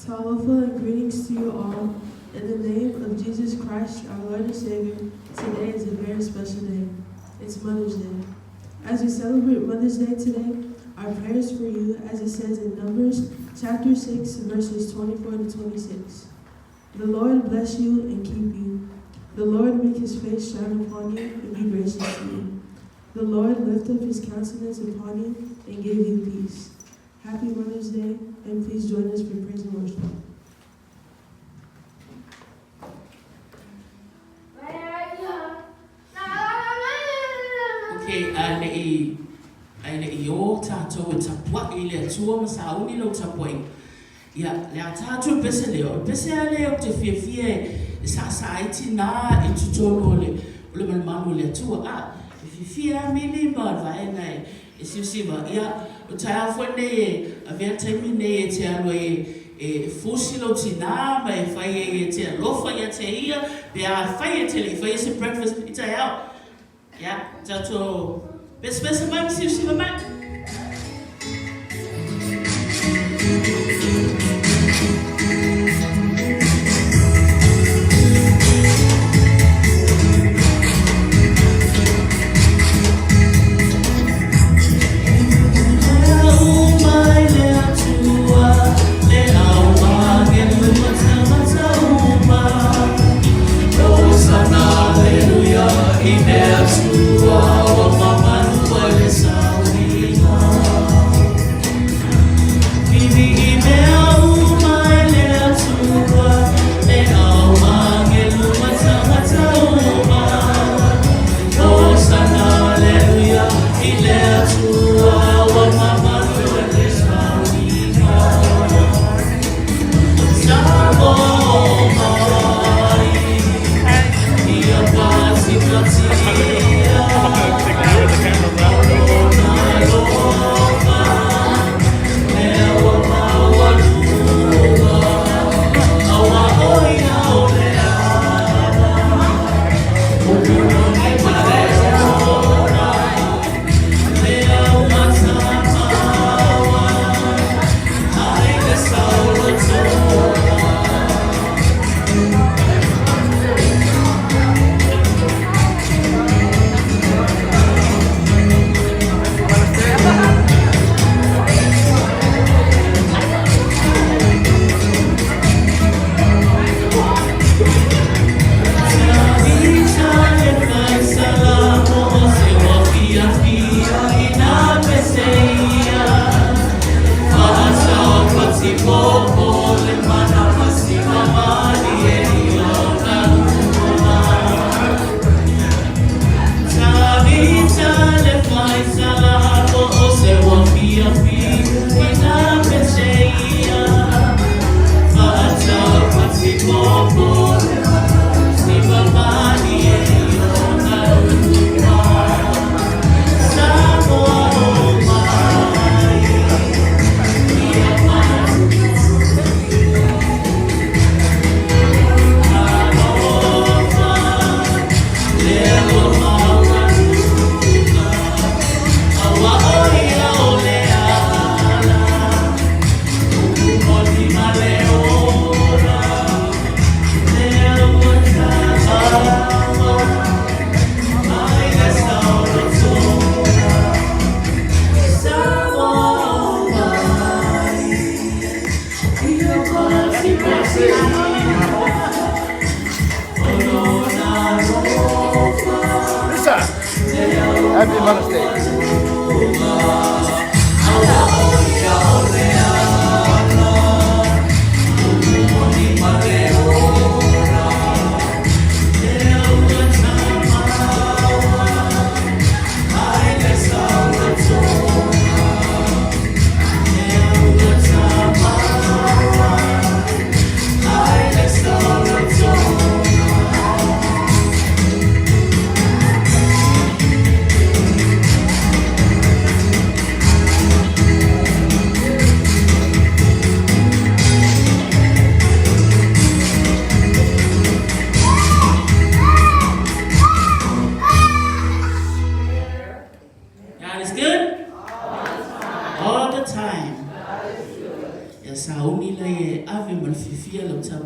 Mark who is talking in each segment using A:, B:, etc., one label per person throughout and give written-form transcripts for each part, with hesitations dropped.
A: Talofa and greetings to you all. In the name of Jesus Christ, our Lord and Savior, today is a very special day. It's Mother's Day. As we celebrate Mother's Day today, our prayers for you, as it says in Numbers chapter 6, verses 24 to 26. The Lord bless you and keep you. The Lord make his face shine upon you and be gracious to you. The Lord lift up his countenance upon you and give you peace. Happy Mother's Day, and please join us for praise and worship.
B: Okay, ai yo tato tapwa ile tuo masauni lo tapoi. Ya, le tato pese leo te fie society na itutolo le manu le tuo fie mini ba vai nai isiba ya utaya fone aventa mine te alo fusilo tina mai fai te lo fai te ia be a fai te le fai se breakfast ita out. Yeah, tato best man si man.
C: Happy Mother's Day.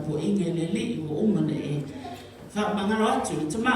B: tapo inge le li o umane e. Fa mangalo atu tama.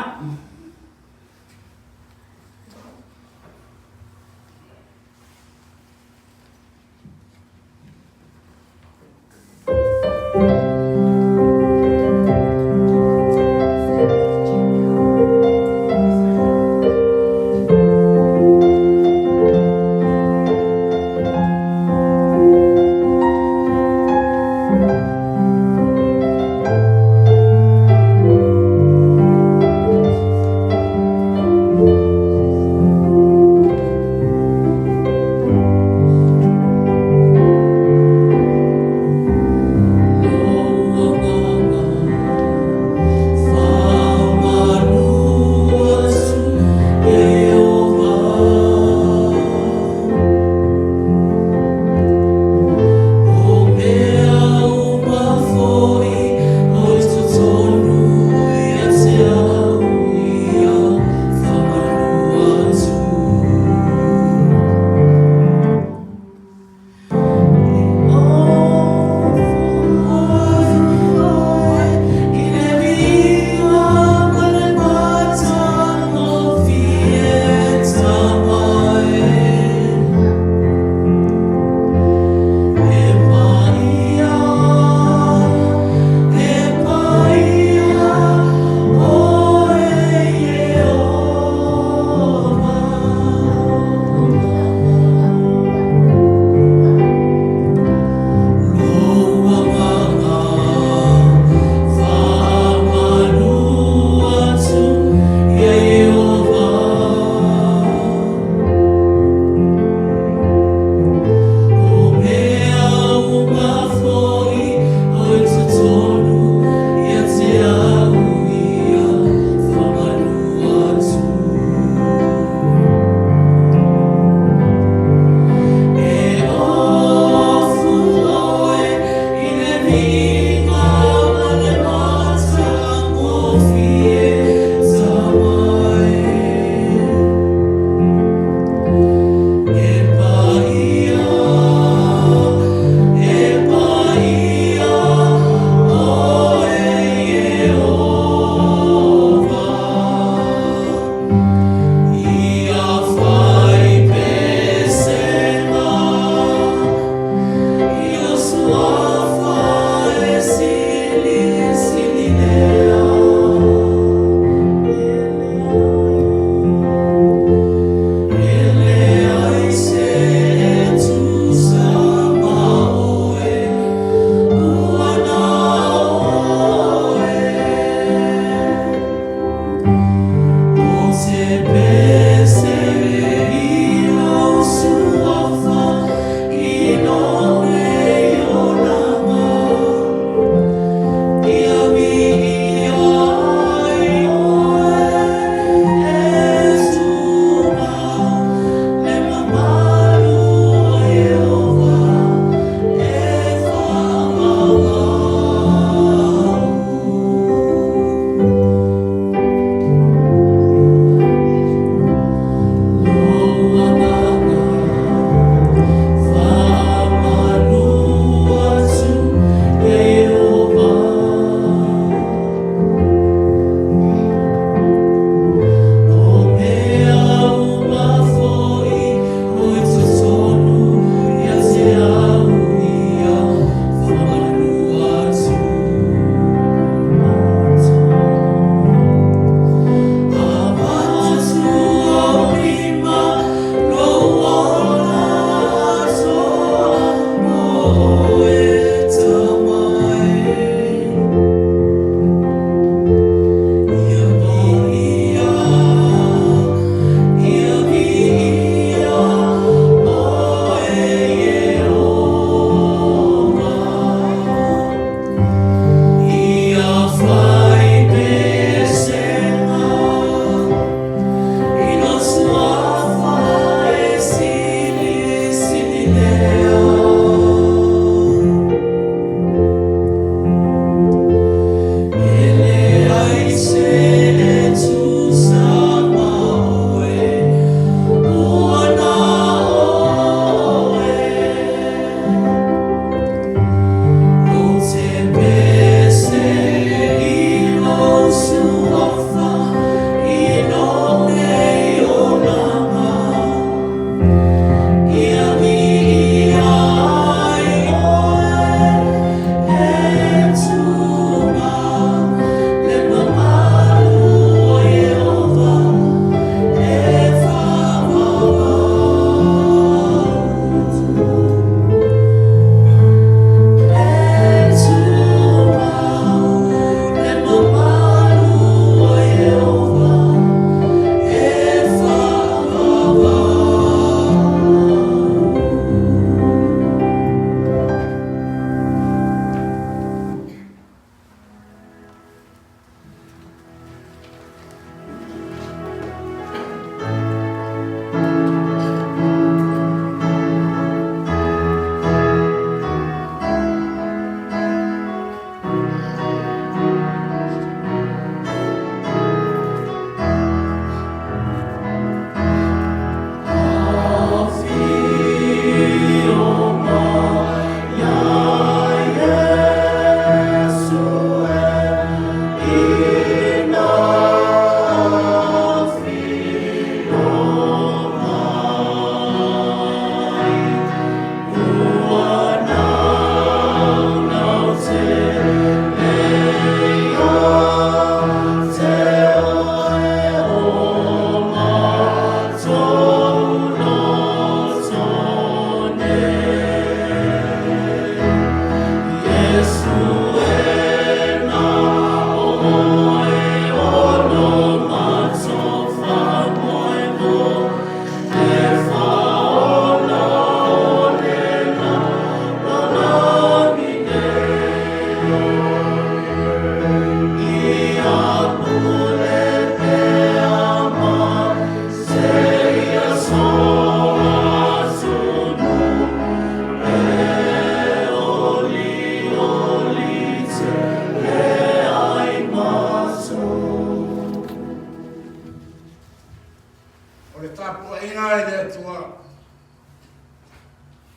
D: inga e le tua.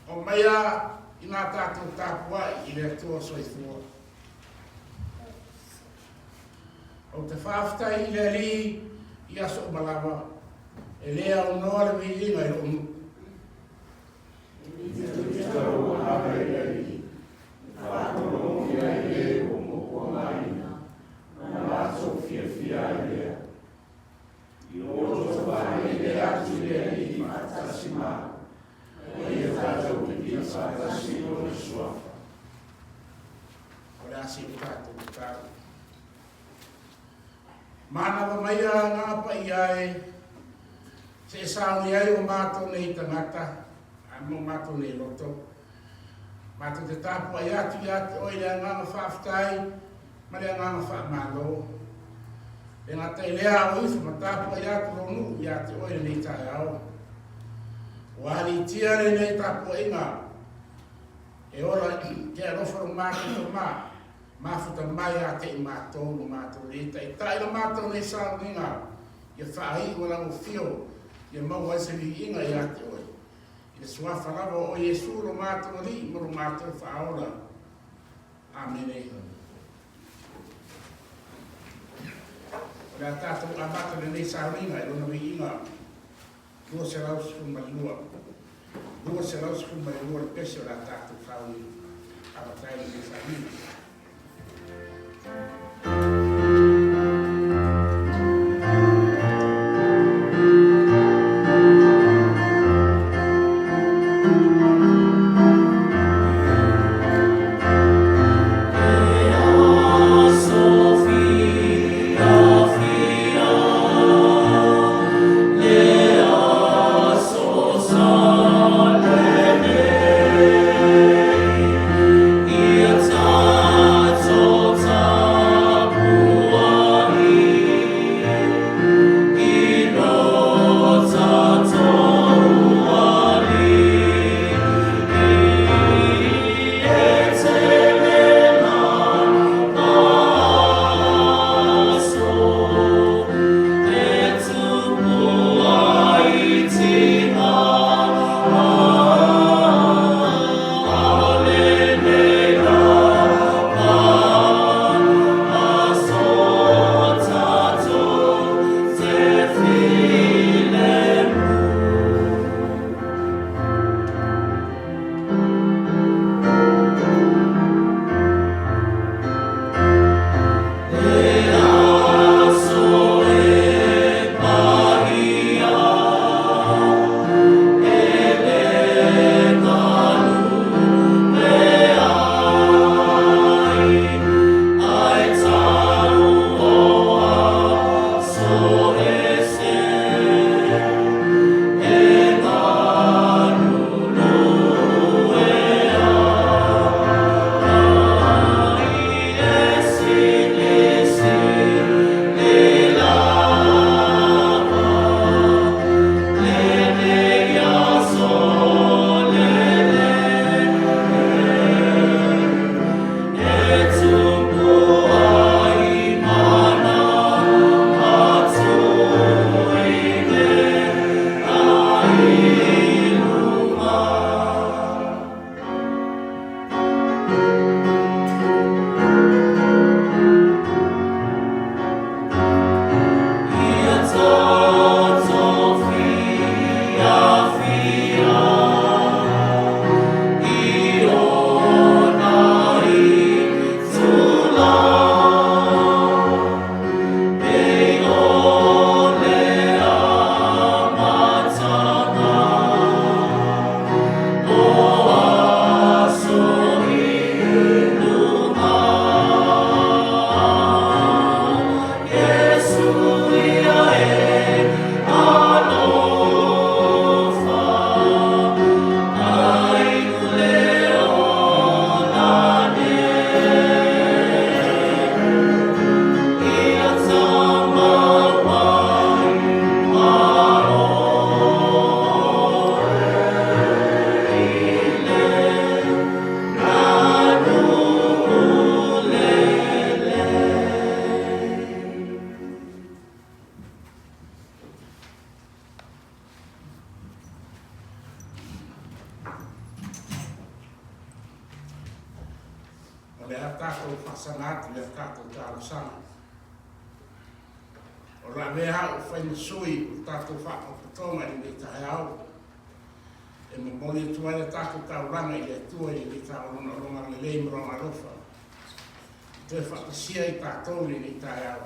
D: O maia i ngā tātou tāpua i le tua soifua. O te whaafitai i le li i aso o malawa. E lea o noa le mi inga i onu. I te tau hawe le li. Whātoro ki ai le o moko Maina. Na maso fia fia i lea. I roto whae le atu le li i matasima. O ia tātou ki pia whātasi o le suafa. O le asi o tātou ki tātou. Mana wa mai a ngā pai ai, se sauni ai o mātou nei tangata, a mo mātou nei loto. Mātou te tāpu ai atu i atu oi lea ngā whaafitai, ma lea ngā whaamalo. E ngā tei lea o ifu ma tāpu ai atu ronu i atu oi nei tai au. O ali tia nei tāpu ai ngā, e ora ke arofaro mātou to mā. Mafuta mai a te i mātou no mātou rita. I tai no mātou nei sāuninga. Ia whaahi o lango whio. Ia mau aisari inga i ate oi. Ia suafa lawa o Iesu no mātou ri. Moro mātou whaora. Amene. Rea tātou amata nei sāuninga. I rona mi inga. Lua se rau sifun mai lua. Lua se rau sifun mai lua. Pese o rea tātou whauni. Awatai nei sāuninga.
E: It's all
D: le a tātou whasangati, le a tātou tārosanga. O la mea hau whainu sui, o tātou whakapatonga i nei tae au. E me moni tua le tātou tauranga i le tua i nei tāu ronga le leim ronga lofa. Te whakasia i tātou i nei tae au.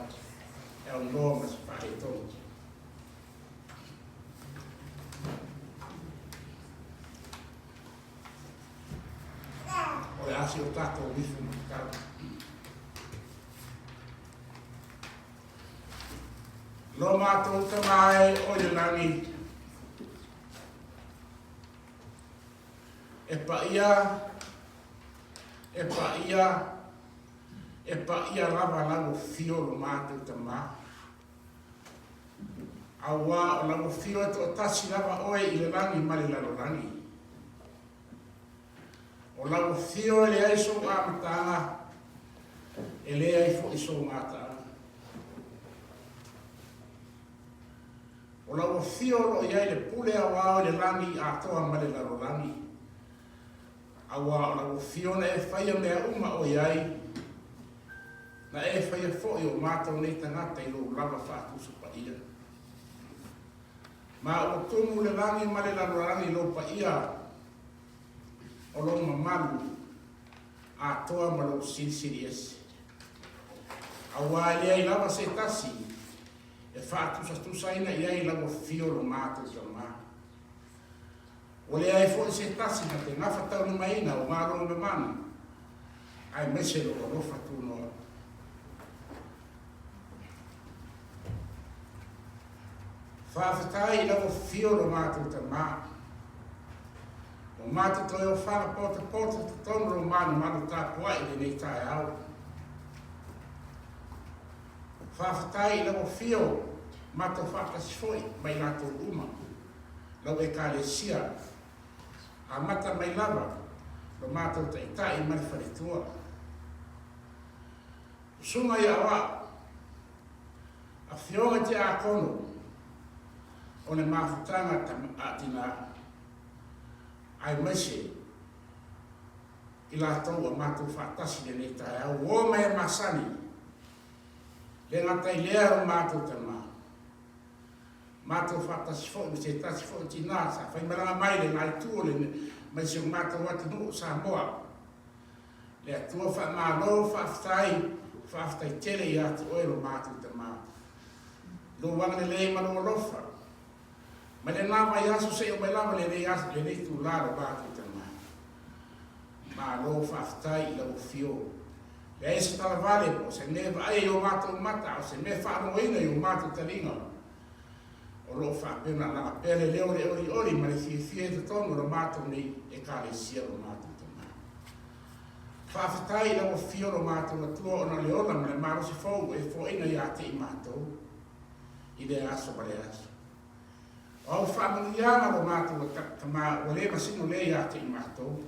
D: E au noa mas pahe tonu. O le asi o tātou wifu mutau. Lo mātou te mai o le langi. E pa ia lava lago fio lo mātou te mā. Awa o lago fio e to tasi lava oe i le langi mali lalo langi. O lago fio e le aiso ngā matanga, e le aifo iso ngā tanga. O lago fio lo iai le pule awa o le langi a toa mali lalo langi. Awa o lago fio na e whaia mea uma o iai, na e whaia fo i o mātou nei tangata i lo lava whātusu pa ia. Ma o tumu le langi mali lalo langi lo pa ia, o lo mamalu a toa malo siri esi. Awa e lea i lava se tasi, e whātusa tusaina i ai lago fio lo mātou ta mā. O lea e fo se tasi na te ngafa tau ni Maina o ngā ronga me mana, ai mese lo o rofa tu noa. Whawhatai lago fio lo mātou ta mā. O mātou toi o whara pota te tonro manu manu tā puai le nei tae au. Whawhatai lago fio mātou whakasifoi mai lātou uma. Lau e ka le sia. A mata mai lava, lo mātou ta itai mai wharetua. Sunga i awa, a whionga te a kono, o ne mawhutanga a tina ai mese, i la tau a mātou whātasi le nei tae au, o mai masani, le ngatai lea o mātou ta mā. Mātou whātasi fo, mi se tasi fo i tina, sa whai maranga mai le ngai tuo le mai se mātou wati nuu Samoa. Le atua wha mālo, whaafitai tere i atu oero mātou ta mā. Lo wanga le lei mano lofa. Ma le nā mai aso se o mai lava le nei aso, le nei tu laro mātou ta mā. Mālo whaafitai i lau fio. Le aese tala vale po, se me ai o mātou mata, o se me whaano ina i o mātou taringa. O lo whapena la pere leo le ori ma le fie te tono lo mātou nei e ka le sia lo mātou te mā. Whawhatai la o fio lo mātou la tua ona le ona ma le maro si fau e fo ina ia te i mātou i le aso ma le aso. O whamaniana lo mātou ta mā o le masino le ia te i mātou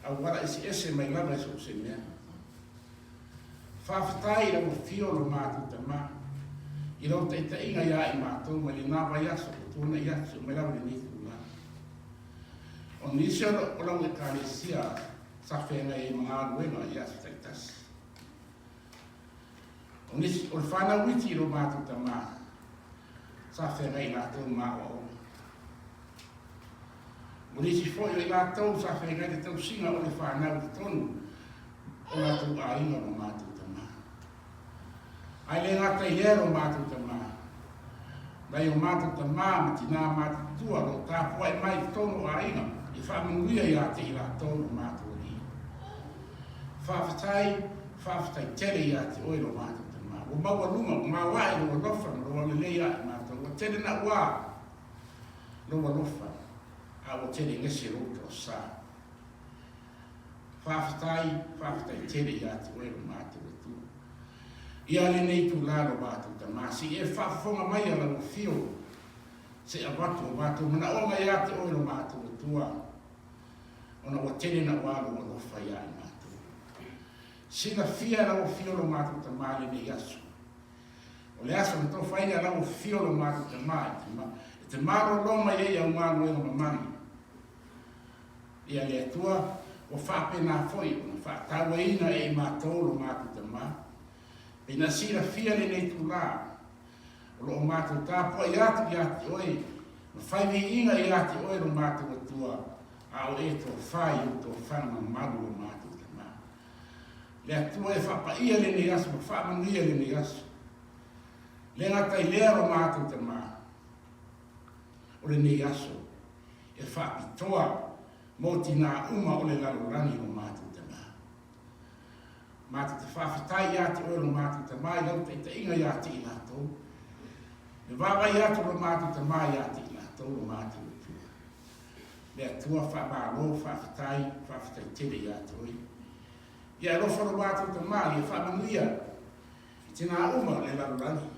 D: au wala isi ese mai lama e so se mea. Whawhatai la o fio lo mātou te mā I rau te inga ia I mātou ma li nā vai aso o tūna I aso mai lau le nitu la. O nisi o lau e kāre sia sa whenga I mga aruenga I aso taitasi. O nisi o le whana witi I ro mātou ta mā sa whenga I lātou mā o o. O nisi fo I lātou sa whenga I te tau singa o le whana witi tonu o lātou a inga o mātou. Ai le ngata I lero mātou ta mā. Lai o mātou ta mā, ma tina mātou tua, lo tā pua I mai tono a inga, I whamanuia I ate I la tono mātou ri. Whawhatai tere I ate oi lo mātou ta mā. O maua lunga, o mā wai lo lofa, lo wale lei ate mātou. O tere na wā, lo lofa, a o tere ngese roto o sā. Whawhatai tere I ate oi lo mātou. Ia le nei tu lalo mātou ta māsi, e whaafonga mai ala o fio, se a watu o mātou, mana o mai ate oiro mātou o tua, ona o tene na walo o lo whaia I mātou. Sina fia la o fio lo mātou ta māle nei aso. O le aso na tō whaia la o fio lo mātou ta māle, e te māro loma I au mālo e o mamani. Ia le atua, o whapena foi, o whaatawaina e mātou lo mātou te mā. Pena sira fia le nei tūlā. O lo mātou tāpua i atu oi. Ma whaiwi inga i atu oi lo mātou atua. A o e tō whai o tō whanga maru lo mātou te mā. Le atua e whapaia le nei asu, ma whaamanuia le nei asu. Le ngata i lea lo mātou te mā. O le nei asu. E whaapitoa mō tina uma o le lalorani lo mātou te mā. Mātou te whawhitai i ati oe lo mātou te mā i lau te inga i ati i lātou. Me wawa i atu lo mātou te mā i ati i lātou lo mātou i tua. Le atua whaamālo, whawhitai tere i atu oi. Ia e lofa lo mātou te mā i e whaamanuia i tina uma le lalorani.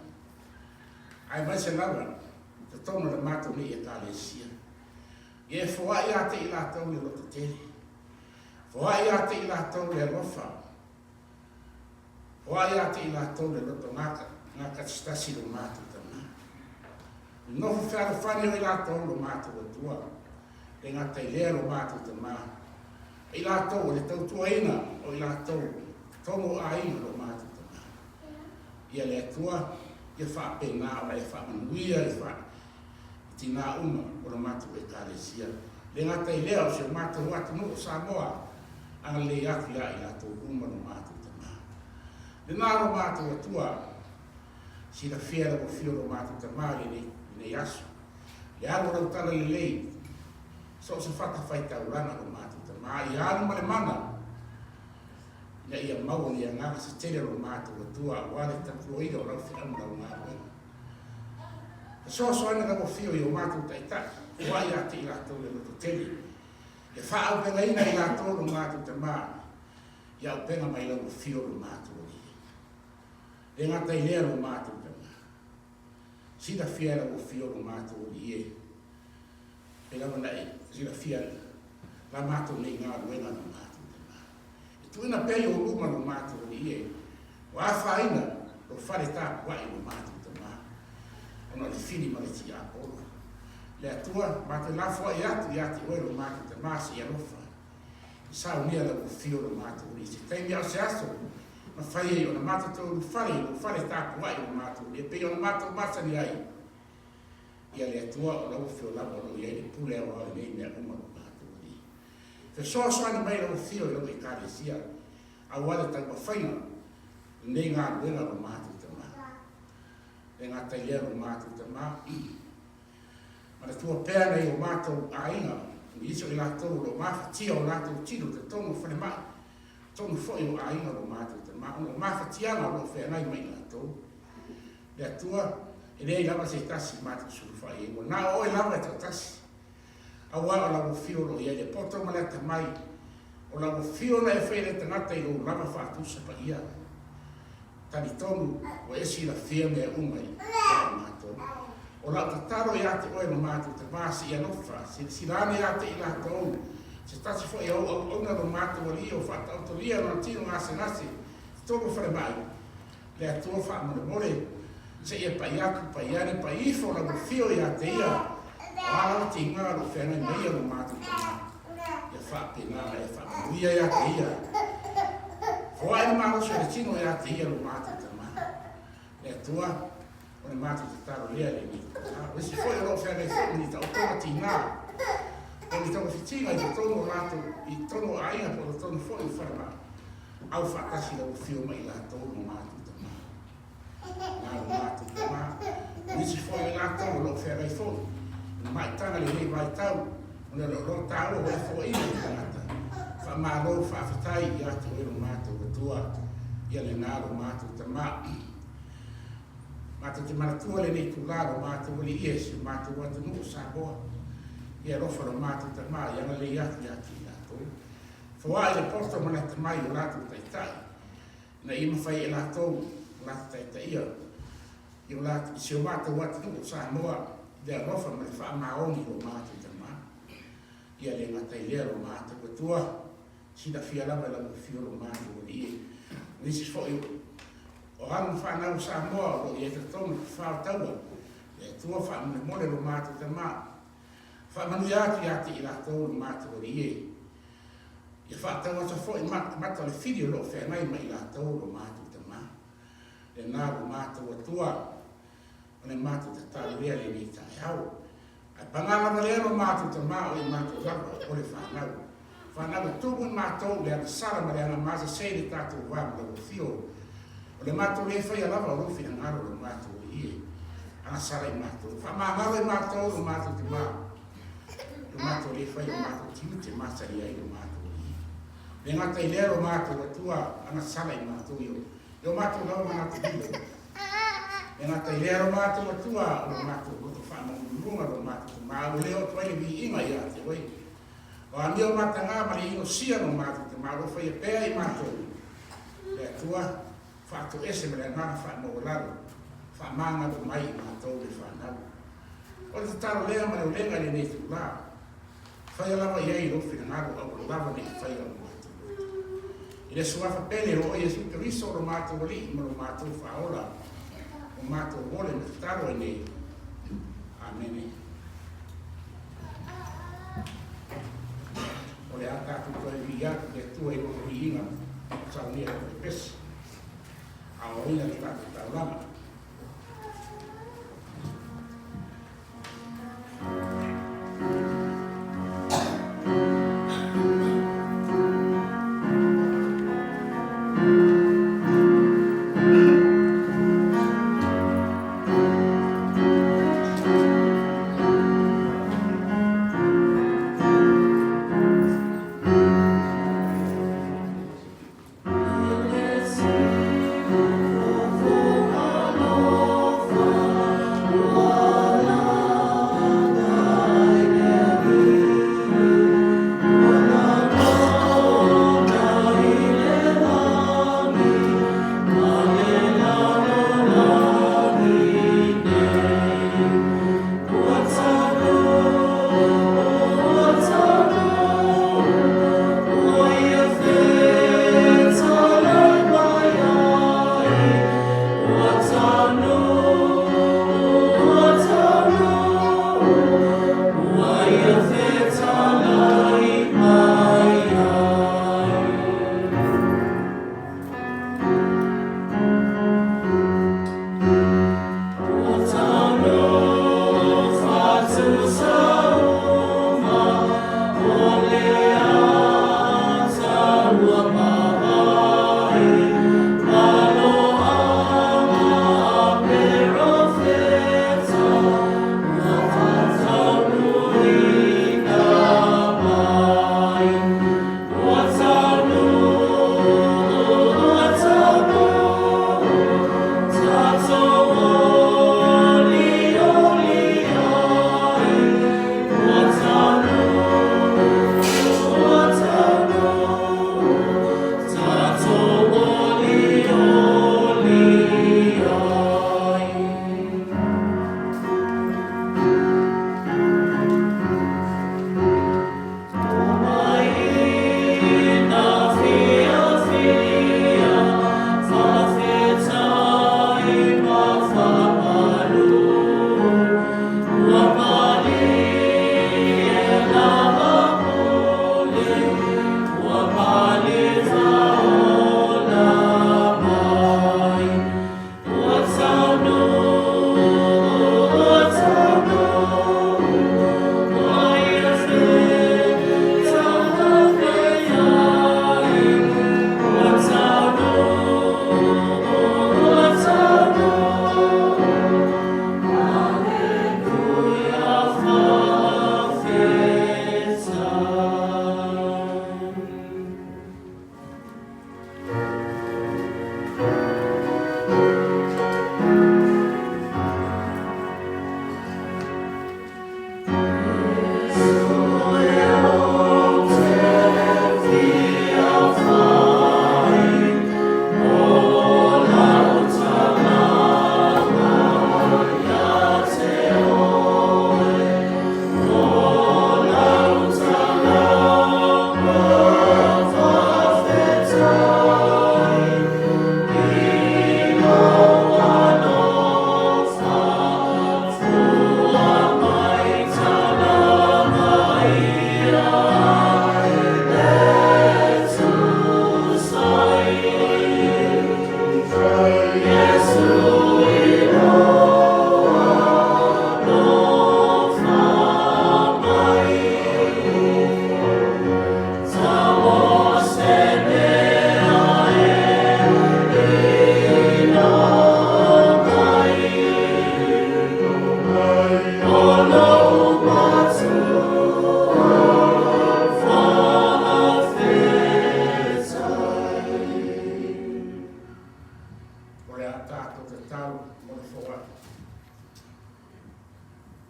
D: Ai mai se lawa, te tono le mātou ni e kālesia. Ie fua i ate i lātou le loto tere. Fua i ate i lātou le rofa. Fua i ate i lātou le loto ngaka stasi lo mātou tama. Nofu whiara whani o i lātou lo mātou atua. Le ngata i lea lo mātou tama. I lātou le tautua ina o i lātou tomo a ina lo mātou tama. Ia le atua, ia whaapena o e whaamanuia i whaana. Tina uma o la mātou e kāresia. Le ngata i lea o se mātou atu no o Samoa, anga le atu ia i lātou uma no mātou tamā. Le nāro mātou atua, si la whiara o whio no mātou tamā le nei asu. Le aro rau tala le lei, so se whata whaita urana no mātou tamā. I anu ma le mana, ia ia maua ni a ngaka se tere no mātou atua, wale tapu o ida o rau whiamu rau ngā wena. So ana ka fio i o mātou taita, wai ate i lātou le loto teli. E whaau penga ina i lātou lo mātou te mā, i au penga mai lau fio lo mātou li. E ngata i lea lo mātou te mā. Sida fia lau fio lo mātou li e. E lawa nai, sida fia la mātou nei ngā ruenga lo mātou te mā. E tuina pei o luma lo mātou li e, o a whaina lo whare tā wai lo mātou. Ona le fili ma le ti apolo. Le atua, ma te lafua i ati oe lo mātou te māsi i alofa. I sao nia la ufio lo mātou li. Se teimi au se aso, ma whai e ona mātou tō lo whare tāku ai lo mātou li. E pei ona mātou masa ni ai. Ia le atua o la ufio labo lo i ai le pule au au nei mea uma lo mātou li. Fe soa soani mai la ufio i lo i kāresia. Au wale tau mawhaina, nei ngā ruenga lo mātou. E ngata i lea o mātou te mā. Ma le tua pēa nei o mātou a inga, ni iso i lātou lo mawhatia o lātou tino te tono whane mai. Tono fwoi o a inga o mātou te mā. O mawhatianga o whea ngai mai lātou. Le atua, e nei lama se tasi mātou suru whai e. Nā oi lama e tau tasi. A wā o lawa whio lo ia, le poto ma le ta mai. O lawa whio na e whaile te ngata i lo lama whātusa pa ia. Tani tonu o esi la fia mea umai o mātou. O la tataro i ate oe no mātou te māsi i anofa. Si rāne ate i lātou. Se tasi fo i au ona no mātou o li o whata autoria no tino ngase ngase. Tōku whare mai. Le atua wha amore more. Se ia pai atu, pai ane, pai ifo na whio i ate ia. O ala ti ngā ro whenga i meia no mātou te mā. Ia wha pena, ia wha manuia i ate ia. O ai mālo se le tino e ate ia lo mātou te mā. Le atua, o le mātou te taro lea le ni. O si foi o lo whea nei whau ni tau tonga ti ngā. O ni tau whitinga i te tono lātou, i tono ainga po le tono foi o whare mā. Au whakasi lau whio mai lātou lo mātou te mā. Ngā lo mātou te mā. O si foi o lātou o lo whea nei whau. O mai tanga le hei mai tau. O le lo tau o le whau ina i tangata. Whamālo whawhitai i atu e lo mātou atua, ia le nā lo mātou te mā. Mātou te maratua le nei tūlā lo mātou li iesi, mātou atu nuku Samoa. Ia rofa lo mātou te mā, ia le atu i lātou. Whawai le porto mana te mai o lātou taitai. Na ima whai e lātou o lātou taitai ia. I o lātou, i se o mātou atu nuku Samoa, ia rofa ma le whaamaoni lo mātou te mā. Ia le ngatai lea lo mātou atua. Sida fia lava la fio lo mātou o li e. Nisi fwoi o anu whanau Samoa o i e te tonu whao taua. E tua whaamune mole lo mātou te mā. Whaamanu atu i ate i lātou lo mātou o li e. Ia whaatau ata fo i mata le Fili o lo whengai mai la tau lo mātou te mā. Le nā lo mātou atua, o le mātou te tālu rea le ni tae au. Ai pangala ma leo mātou te mā o i mātou lava o le whanau. Whanau tumu i mātou le ana sara ma le ana māsa sei le tātou wā ma le fio. O le mātou le whai alava o rufi na ngaro le mātou i ie. Ana sara i mātou. Whamangalo i mātou o mātou te mā. Le mātou le whai o mātou tiu te māsari ai o mātou i ie. Le ngata i lero mātou atua ana sara i mātou i o. Le mātou lau mātou hilo. Le ngata i lero mātou atua o mātou roto whanau lunga o mātou te mā. O leo tuai vi inga i a te wai. O a mio mata ngā mari ino sia no mātou te mā. O whai e pēa i mātou. Le atua whātou ese me le ngana whanau laro. Whamanga o mai i mātou le whanau. O le taro lea mare o lenga le nei tu la. Whai alawa i ei rofi na ngaro au lava nei whai au mātou. I le suafa pele o Iesu Keriso o mātou li i maro mātou whaola. O mātou wole me taro i nei. Amen. O le atatu toi vi atu le tua i o i inga. Sau nia o le pesi. A o ina ki tātou taurama.
B: Oh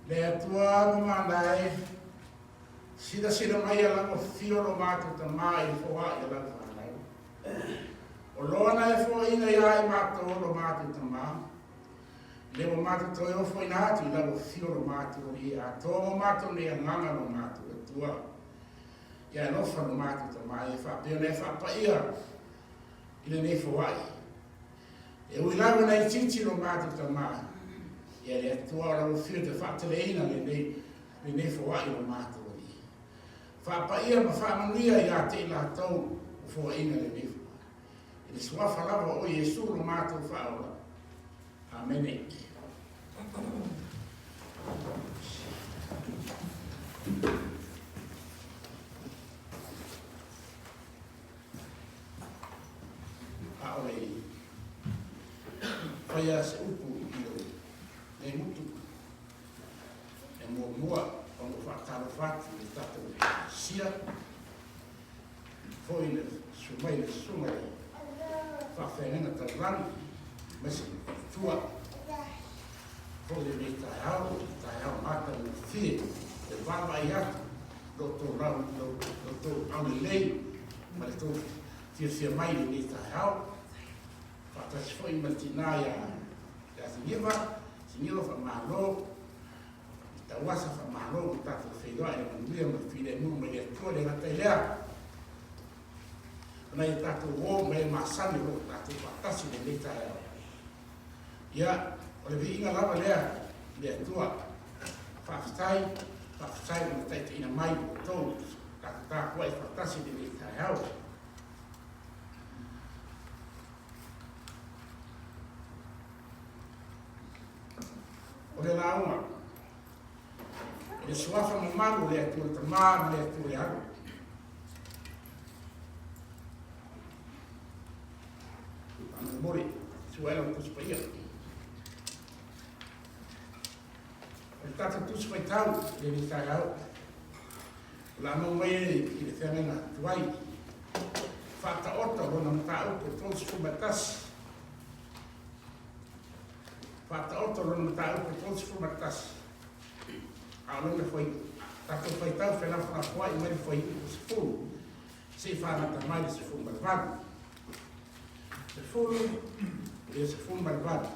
D: Le atua mamandai, sida mai ala o fio lo mātou ta mai fo a ala whanau. O loana e fo ina ia e mātou lo mātou ta mā. Le o mātou toi o fo ina atu i lau fio lo mātou i a tō o mātou ne a nganga lo mātou e tua. Ia e lofa lo mātou ta mai e whapea ne whapaia i le ne fo ai. E ui lau nei titi lo mātou ta mā. Ia le atua o lau fio te whapeleina le ne fo ai lo mātou. Whapaia ma whamanuia i a te la tau o fo ina le ne fo. E le suafa lava o Jesu lo mātou whaola. Amen. Aole. Faiai se upu i o le mutu. E mua o mo whaataro whatu i tatou sia. Foi le sumai le sumai. Whawhenga tarani. Misi tua. Foi le tai hao mata le whie. Le wawai atu. Roto rau, roto auni lei. Ma le tō tia mai le tai hao. Whatasi foi mantina ia singiwa. Singiwa whamalo. Ta wasa whamalo ki tātou whaidoa e manuia ma while mu ma le atua le ngatai lea. Nei tātou o me masani ro tātou whatasi le tai hao. Ia, o le viinga lava lea, le atua, whawhitai na taita ina mai o tau, tā kua e whatasi le tai hao. O le launga, le suafa ma maru le atua ta maa le atua le aru. Ana mori, suela o kuspaia. O tata tusi mai tau, le ni tai hao. O la mau mai i le whenga tuai. Whata ota rona mta upo tōs fumatasi. Whata ota rona mta upo tōs fumatasi. A lona foi, tato foi tau whena whana whai mai foi se fulu. Se whanata mai se fulu marvadu. Se fulu, e se fulu marvadu.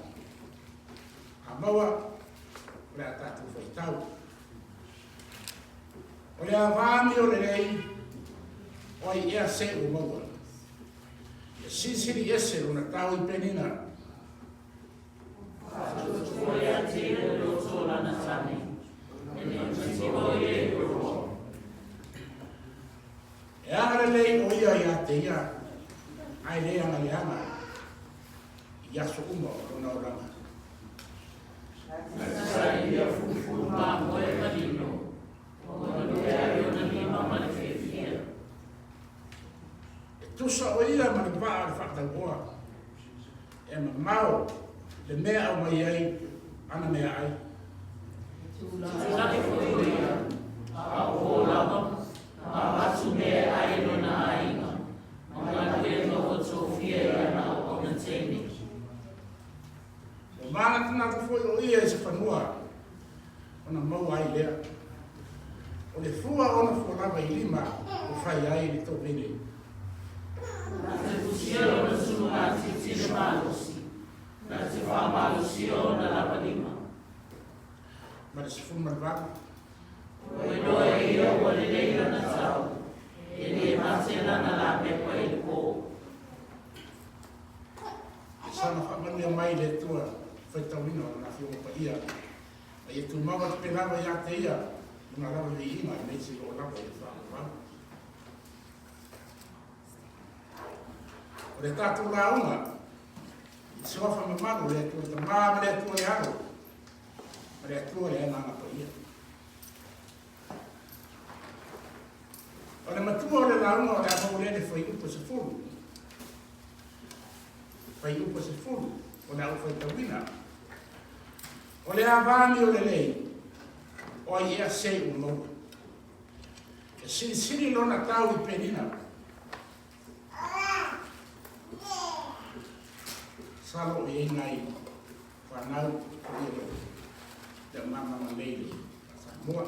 D: A maua, o le a tātou whaitau. O le a vāmi o le rei, o i ea se o maua. E sisiri ese o na tau i penina. O le a tira o sola na tani. E ne tisi o e o. E aga le lei o ia i a te ia. Ai le anga le anga. I aso uma o na orama. Sai ia fufu ma moe marino. O le aio na lima ma le fefia. E tusa o ia ma le paa le whakatauoa. E ma mau le mea au mai ai, ana mea ai. Tulaki fo ia, a o lama, a atu mea ai no na ainga. Ma la kue no o Sofia ia na o na teni. O mana tana ka foi o ia se whanua, ona mau ai lea. O le fua ona fualava i lima, o Faiai li tō vene. Na te kusia o na sunu na titine malosi, na te whamalosi o na lava lima. Ma le se funu marvaka. O e noe ia o le leila na tau, e le matela na la mepa i le kō. Sana whamanuia mai le tua, whaitawina o na whio pa ia. A ia tu mawa te penawa ia te ia, una lava vi ima, e meisi o lava i whaama. O le tātou la unga, i sofa mamanu le tua ta maa, le tua e aro. Ma le tua e nana pa ia. O le matua o le la unga o le amau le whai upo se furu. Whai upo se furu, o le au whaitawina. O le avami o le lei, o ai ea se o mau. E siri lona tau i penina. Salo e ngai, whanau, o le mama malele. Samoa,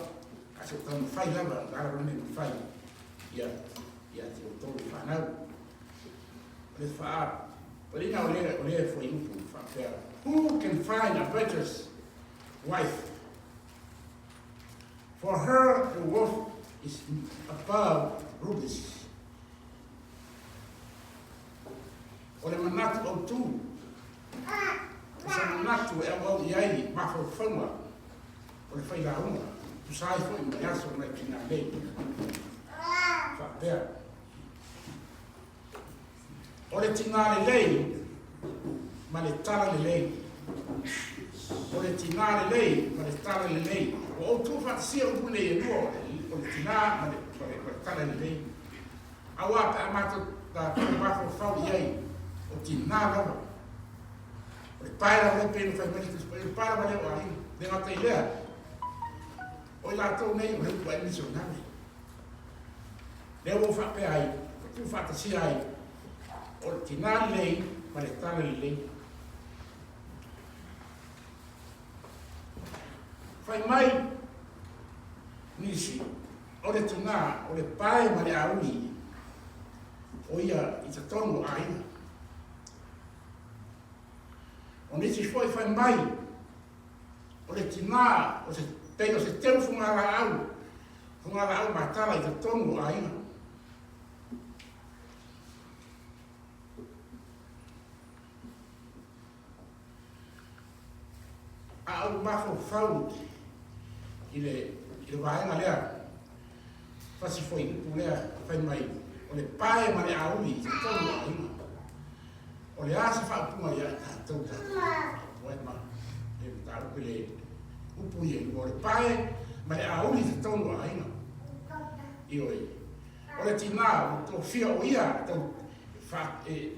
D: aso tau fai lava, ngara rone fai. Ia te o tolu whanau. Le wha, Palina ole foi upu whapea. Who can find a better wife? For her, the worth is above rubies. Ole manatu o tu. Sa manatu e au iai mafo whaunga. Ole whai la unga. Tu sai foi mai aso mai kina lei. Whapea. Ole tina le lei. Ma le tala le lei. Ole tina le lei. Ma le tala le lei. O tu whatasia upu le e nua. Ole tina ma le tala le lei. Awa pe amatu da mafo whau iai. O tina lava. O le paera le pēnu whai mani kuspa. O le paera ma leo ahi. Le ngata i lea. O i lātou nei o hiku ai miso nami. Leo o whapea ai. O tu whatasia ai. O le tina lei. Ma le tala le lei. Whai mai. Misi. O le tuna. O le pae ma le aui. O ia i te tonu aina. O nisi foi whai mai, o le tina, o se teo se teu whungara au matala i te tongu a ina. A au mafo whau i le waenga lea, whasi foi upu lea whai mai, o le pae ma le aui i te tongu a ina. O le asa whaapunga ia i tātou tātou. Oe ma, e tārupe le upu ia. O le pae, ma le auli te tonu a ina. I oi. O le tina, o tō whia o ia, tau whaat e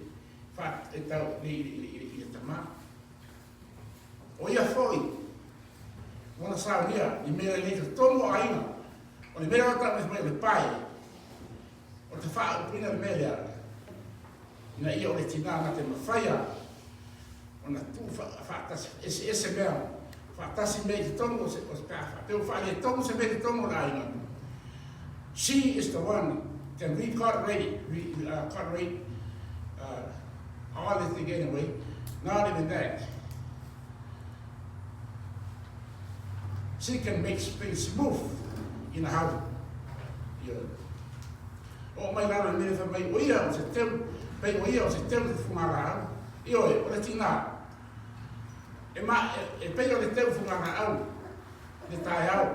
D: tau i le tama. O ia foi. Mona sao ia, i mea le te tonu a ina. O le mea o tau mai le pae. O te wha upina le mea lea. Ina ia o le tina na te mawhaia, o na tu whaatasi, ese mea, whaatasi mei te tongo se kafa, teo whaale tongo se mei te tongo la ina. She is the one can recorrelate all this thing anyway, not even that. She can make things smooth in a house. O mai lara mene wha mai oia o se teu, pei oia o se teu te whungara au. I oe, o le tina. E pei o le teu whungara au, le tae au.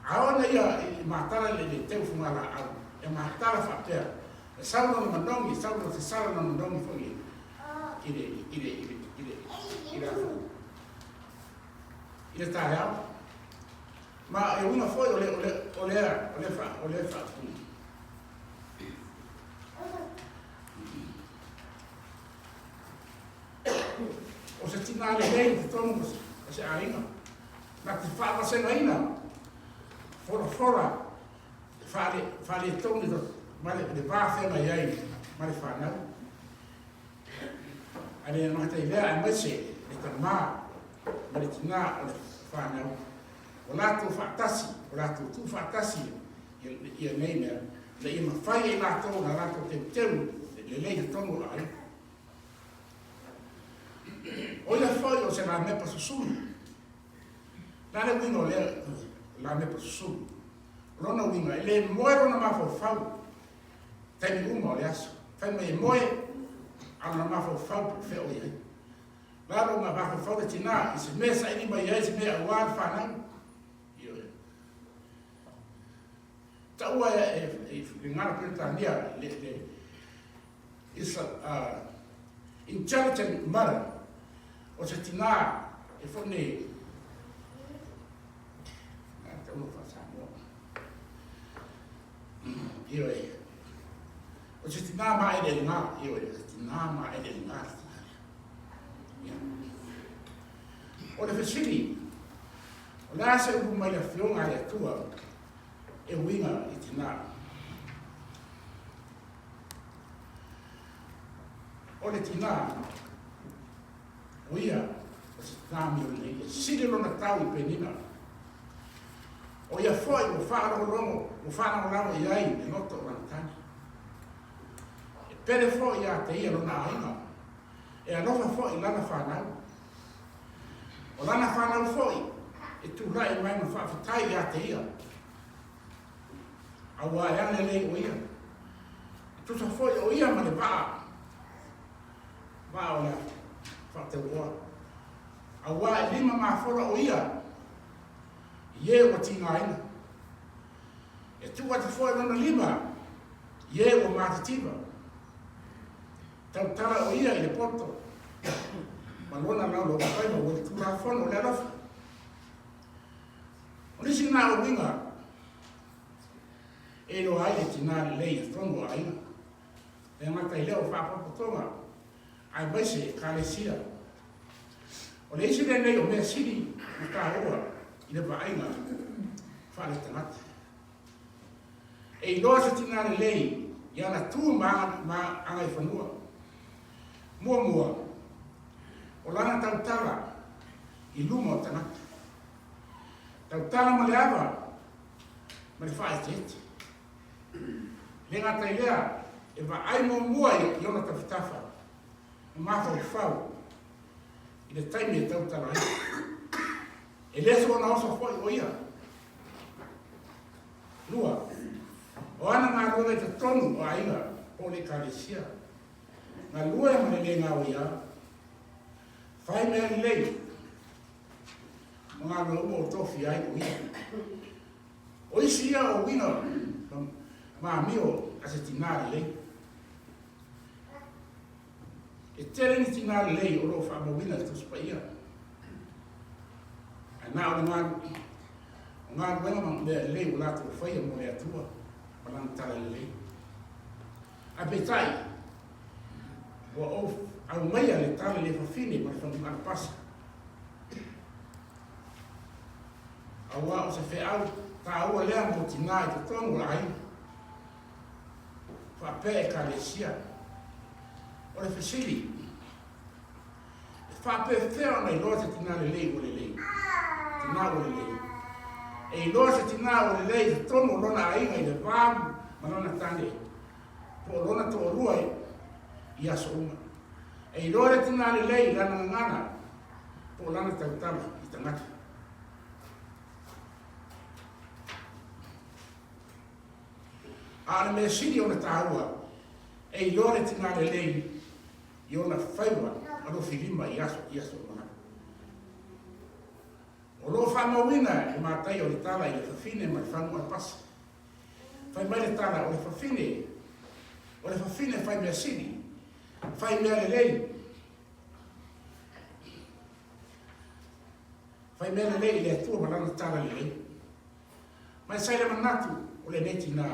D: Aona ia i mātara le teu whungara au. E mātara whapea. E sauna na mandongi, sauna te sara na mandongi whangi. I le tae au. Ma e una foi o le fa. O se tina le lei te tonu se aina. Ma te fa se aina. Fora. Fale tonu do male de ba fe mai ai, male fa na. Ale no te idea e mese e te ma. Male tina o le fa na. O lātou whaatasi, o lātou tū whaatasi i a nei mea, le i mawhai e lātou na lātou teu, le lei te tongo ai. O ia whai o se la mepa susuru. Nare winga o lea la mepa susuru. Rona winga, e le moe rona mawhau whau, teimi uma o le aso. Whai mai e moe, ana mawhau whau whio i ai. Laro ma mawhau whau te tina, i se mea sa ini mai ai, se mea awaan whanau. Taua e ngara Britania is intelligent mother o se tina e whone tau wha Samoa ioi o se tina ma e le ngā ioi se tina ma e le ngā o le whesiri o le ase upu mai a whionga e atua e winga i tina. O le tina, o ia, Ngami o nei, siri lona tau I penina. O ia foi, o whanau I ai, e noto o rantani. E pere foi ia te ia lona ainga. E alofa foi lana whanau. O lana whanau foi, e tu rai mai ma whawhatai ia te ia. Awa e ane lei o ia. E tu sa foi o ia ma le waa. Waa o la whateua. Awa e lima mafora o ia. Ie o tinga ina. E tu wata foi lona lima. Ie o matativa. Tau tara o ia I le poto. Ma lona nao lo kai ma o le tura fono le alofa. O nisi nga o winga. E lo ai le tina lei tongo aina. E ngata I leo whapapotonga. Ai baise kalesia. O le isi nei o mea siri o ka oa I le vaainga whale tangata. E I loa sa tina lei I ana tū ma angai whanua. Mua. O lana tautala I luma o tangata. Tautala ma le awa ma le whae tete. Le ngata I lea e vaai mua I ona tawhitafa. Mafo I whau. I le taimi e tautala ai. E leso na osa foi o ia. Lua. O ana ngā lua te tonu o ainga o le kalesia. Ngā lua e mane le ngā o ia. Whai mea ni lei. Ngā lua o tofi ai o ia. O isi ia o wina. Mā mio a se tinari lei. E tere ni tinari lei o lo whamawina tu spaia. A nā o ngā ruenga mang mea lei o lātu o whaia mo le atua. Palang tala lei. A petai. Wa o au maia le tala le whawhine ma le whanukana pasa. Awa o se wheau ta ua lea mo tina I te tonu la ai. Whape e ka le sia. O le whasiri. Whape whea nei loa te tina le lei o le lei. Tina o le lei. E loa se tina o le lei te tono lona ainga I le vāmu ma lona tane. Po lona to rua I aso uma. E loa le tina le lei lana ngana. Po lana tautama I tangata. A me siri ona tāua. E loa le tina le lei I ona whaiwa alo whilima I aso mana. O lo whamawina I mātai o le tala I le whawhine ma le whanua pasa. Whai mai le tala o le whawhine. O le whawhine whai mea siri. Whai mea le lei. Whai mea le lei le atua malana tala le lei. Mai sai le manatu o le neti nā.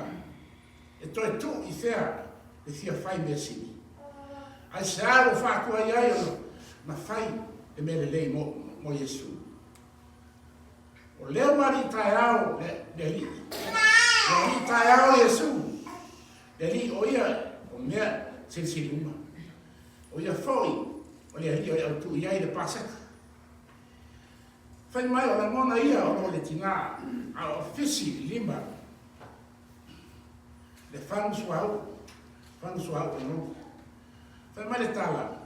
D: E toi tu I whea le thia whai mea siri. Ai se aro whātua I ai ono na whai le mea le lei mo Yesu. O leo mari tai au le li. Le tai au Yesu. Le li o ia o mea siri uma. O ia foi o le li o tu ia I le pasaka. Whai mai o la mona ia o le tina a ofisi lima. Le whanu suau o no. Whai mai le tala.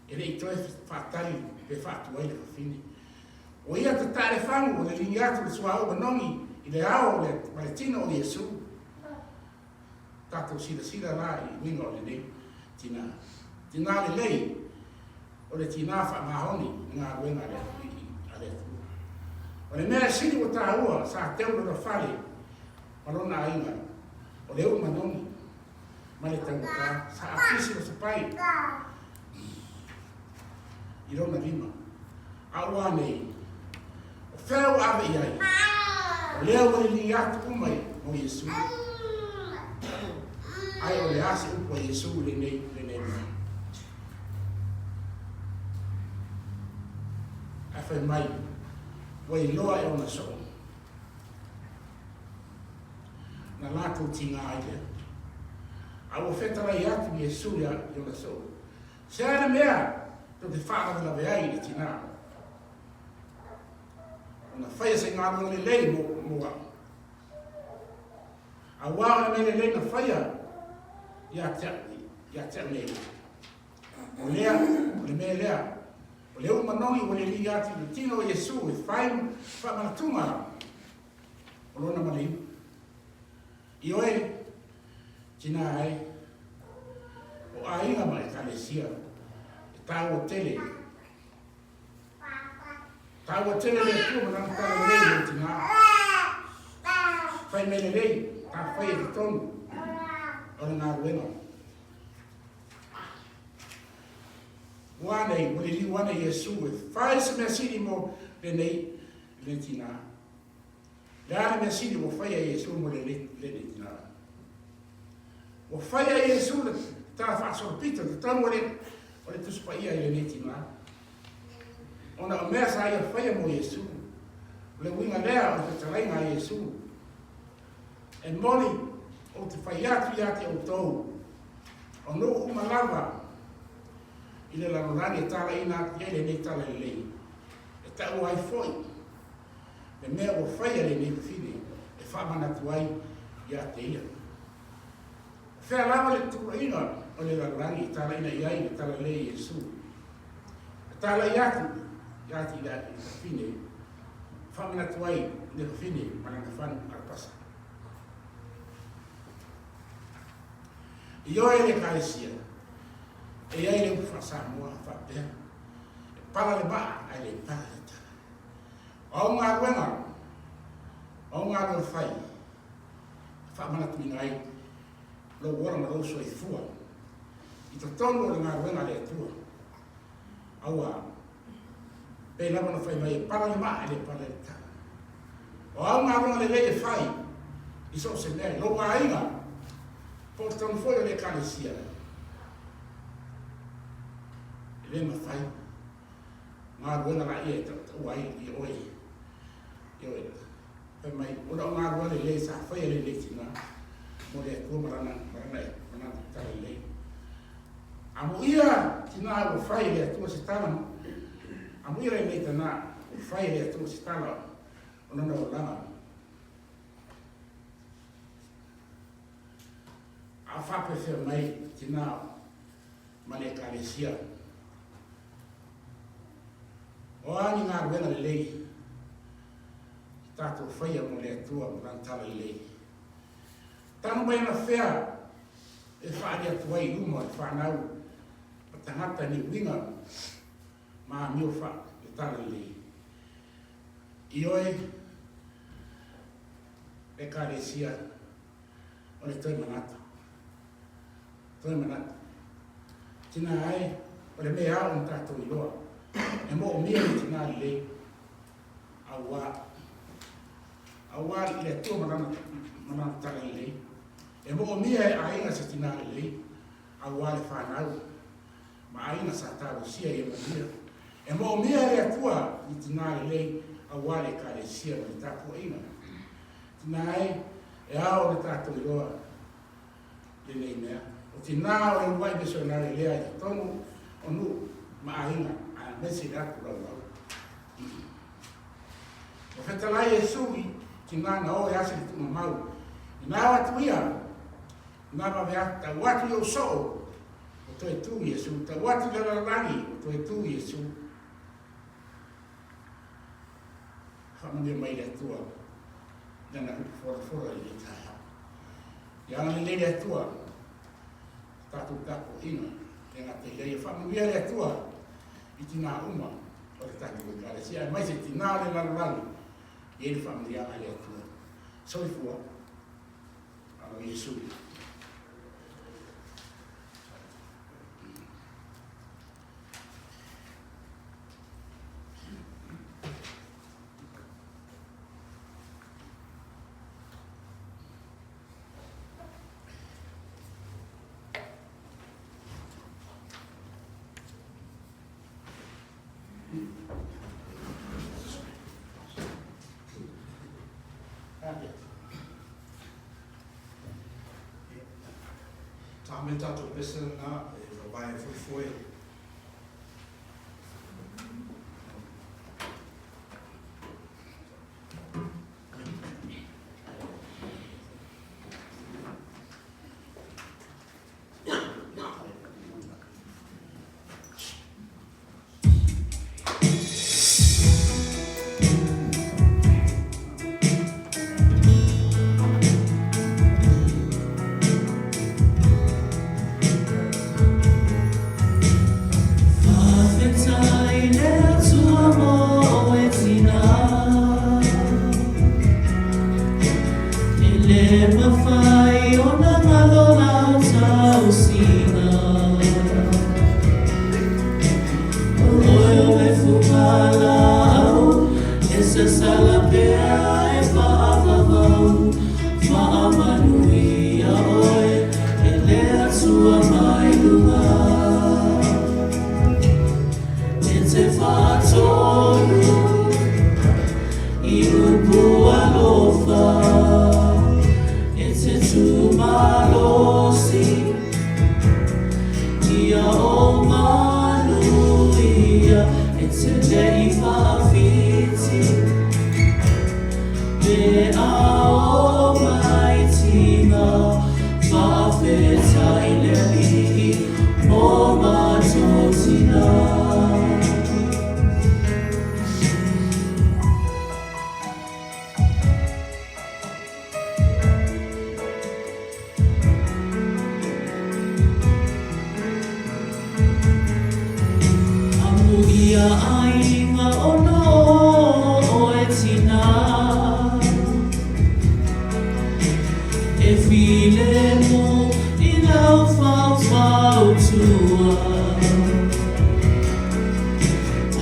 D: E le I toi whātari pe whātua I le whawhine. O ia te tare whangu o le lingi atu le suau manongi I le ao ma le tina o Yesu. Tātou sila la I winga o le nei tina. Tina le lei o le tina whamahoni ngā ruenga ale atu. O le mea siri o tā ua sa teo na whale malona ainga o le u manongi ma le tangata sa apisi o sapai I rona lima. Aua nei o wheo ave I ai o leo o le li atu umai o Yesu. Ai o le ase upo o Yesu le nei. A whai mai o I loa e ona so. Na lātou tinga ai lea. A o whetara I atu Yesu le ona so. Se ana mea to te whaara la veai ni tina. Ona whaia se ngā runga lei mo a wāo na mele lei na whaia ia te nei. O lea, o le mea lea, o leo manongi o le li ati le tino o Yesu e whaimanatunga o lona maliu. I oe, tina ai, o a inga mai kalesia, e tau o tele. Tau o tele le tu manang tala lei o tina. Whai mele lei, ta whai e tonu, o le ngā ruenga. Wane, o le li wane Yesu e whai se mea siri mo le nei, le tina. Le ana mea siri mo whai a Yesu mo le tina. O whai a Yesu le tā whaasorpita, te tamu o le tuspa ia i le nei tina. Ona o mea sa ia whai mo Yesu. Le winga lea o te tarainga a Yesu. E moli o te whai atu iate o tau. O no umalava. I le lalorani e tala ina ati ele nei tala i lei. E tau ai foi. Me mea o whaia le nei whine. E whamana tuai i ate ia. Whea lava le tura inga o le lalorani i tala ina i ai le tala lei Yesu. E tala i ati i la whine. Whamana tuai le whine mananga whanu arapasa. I oe le kaesia. E ai le ufa Samoa whapea. E pala le maa, ai le pala le tala. O ngā ruenga, o ngā ruenga whai. Whamana tumina ai, lo wora ma roso i fua. I to tongo le ngā ruenga le atua. Aua, pe lama na whai mai, e pala le maa, ai le pala le tala. O au ngā ruenga le le whai, i so se mea, lo ngā inga, po tonu foi le kalesia. Le mawhai, ngā ruenga la ia tau ai i oe. I oe. Pai mai, ora o ngā ruenga le sa whai le tina, mo le atua marana tala le. Amo ia tina o whai le atua se tala, amo ia le tana o whai le atua se tala, o nana o langa. A whape whea mai tina ma le kalesia. O ani ngā ruenga le lei, tātou whaia mo le atua mo rantala le lei. Tanu mai na whea, e whaari atua i luma, e whanau, pa tangata ni winga, maa mio wha, e tala le lei. I oe, e kāresia, o le toi manata. Toi manata. Tina ai, o le mea au n tātou i loa. E mo o mia ni tina le awa i le tua manana tala le e mo o mia e ainga sa tina le awa le whanau ma ainga sa tau sia i mania e mo o mia e atua i tina le awa le ka le sia ma le tapu inga tina e ao le tato i roa le nei mea o tina o e wai beso na le lea i tonu o nu ma ainga mesi rāku rau. O whetalai e sui ki ngāna o e ase ki tuma mau. I nā watu ia, ngā mawe atu, ta watu i o so o toi tū Yesu, ta watu i lalarangi o toi tū Yesu. Whamane mai le tua, nana upu fora i le taha. Ia ngā le le tua, tātou tāpo inga, e ngā te leia whamane le tua, I tina uma o le taki o kare. Si ai mai se tina le lalurani i ele familia ale atua. Soi fua, alo Yesu.
E: Tā me tātou pesa nā, e wawae fwoi.
B: whaatonu I upu alofa e te tumalosi ia o manuia e te lei whaafiti me a o maitina whaafetai leli o matotina ia ainga ono o e tina e file mo I lau whau tua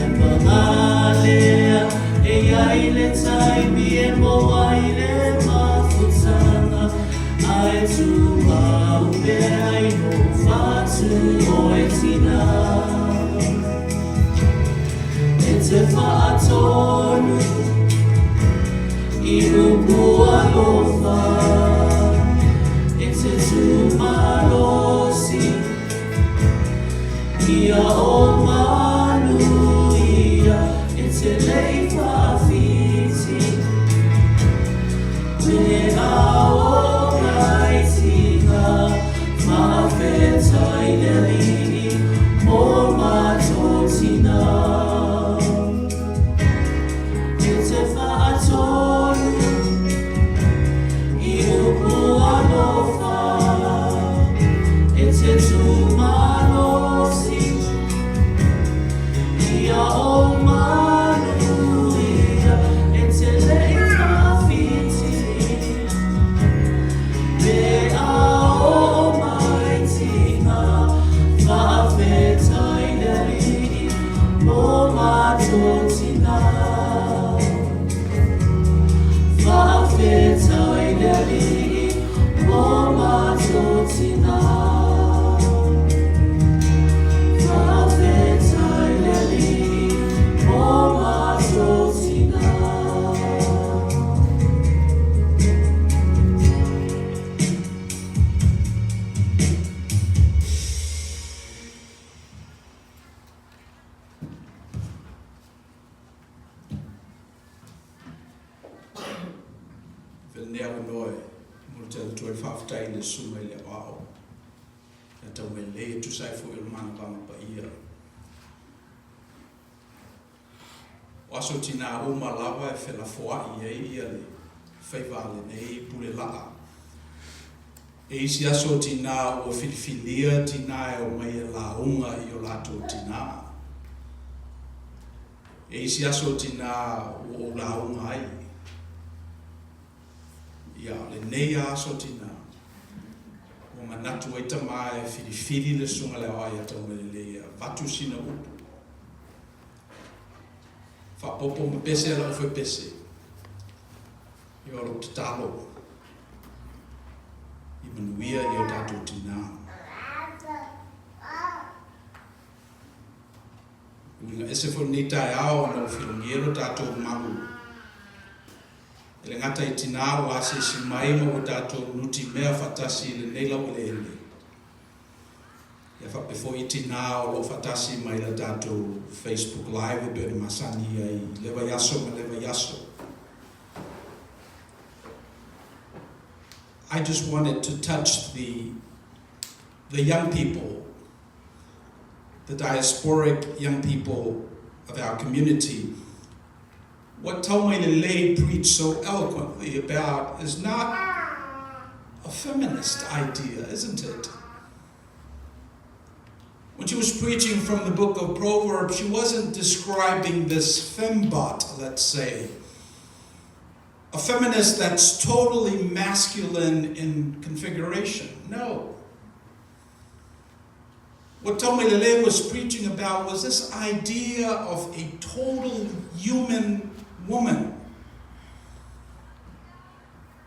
B: e pangalea e aile taimi e mo aile mafutanga ai tu mau pe ai no fatu o e tina te whaatonu I upu alofa e te tumalosi ia o manuia e te lei whaafiti me a o maitinga mawhetai leli o matotina
E: Aso tina uma lava e whela foai ia le whaiwale nei pule laa. E isi aso tina o whiliwhilia tina e o mai e launga I o lato tina. E isi aso tina o launga ai. Ia le nei aso tina. O manatu ai tama e whiliwhili le sunga le oai ata o le vatu sina upu. Whapopo ma pese ala uwhe pese. I oro te talo. I manuia I o tatou tina. Uinga ese fo ni tai ao ana o whilongiero tatou malu. Ele ngata I tina o ase si maima o tatou nuti mea whatasi le neila o le ele. Ia whapefo I tina o lo whatasi mai la tatou Facebook Live e bere masani ai lewa yaso ma lewa yaso. I just wanted to touch the young people, the diasporic young people of our community. What Taumailele preached so eloquently about is not a feminist idea, isn't it? When she was preaching from the book of Proverbs, she wasn't describing this fembot, let's say. A feminist that's totally masculine in configuration. No. What Taumailele was preaching about was this idea of a total human woman.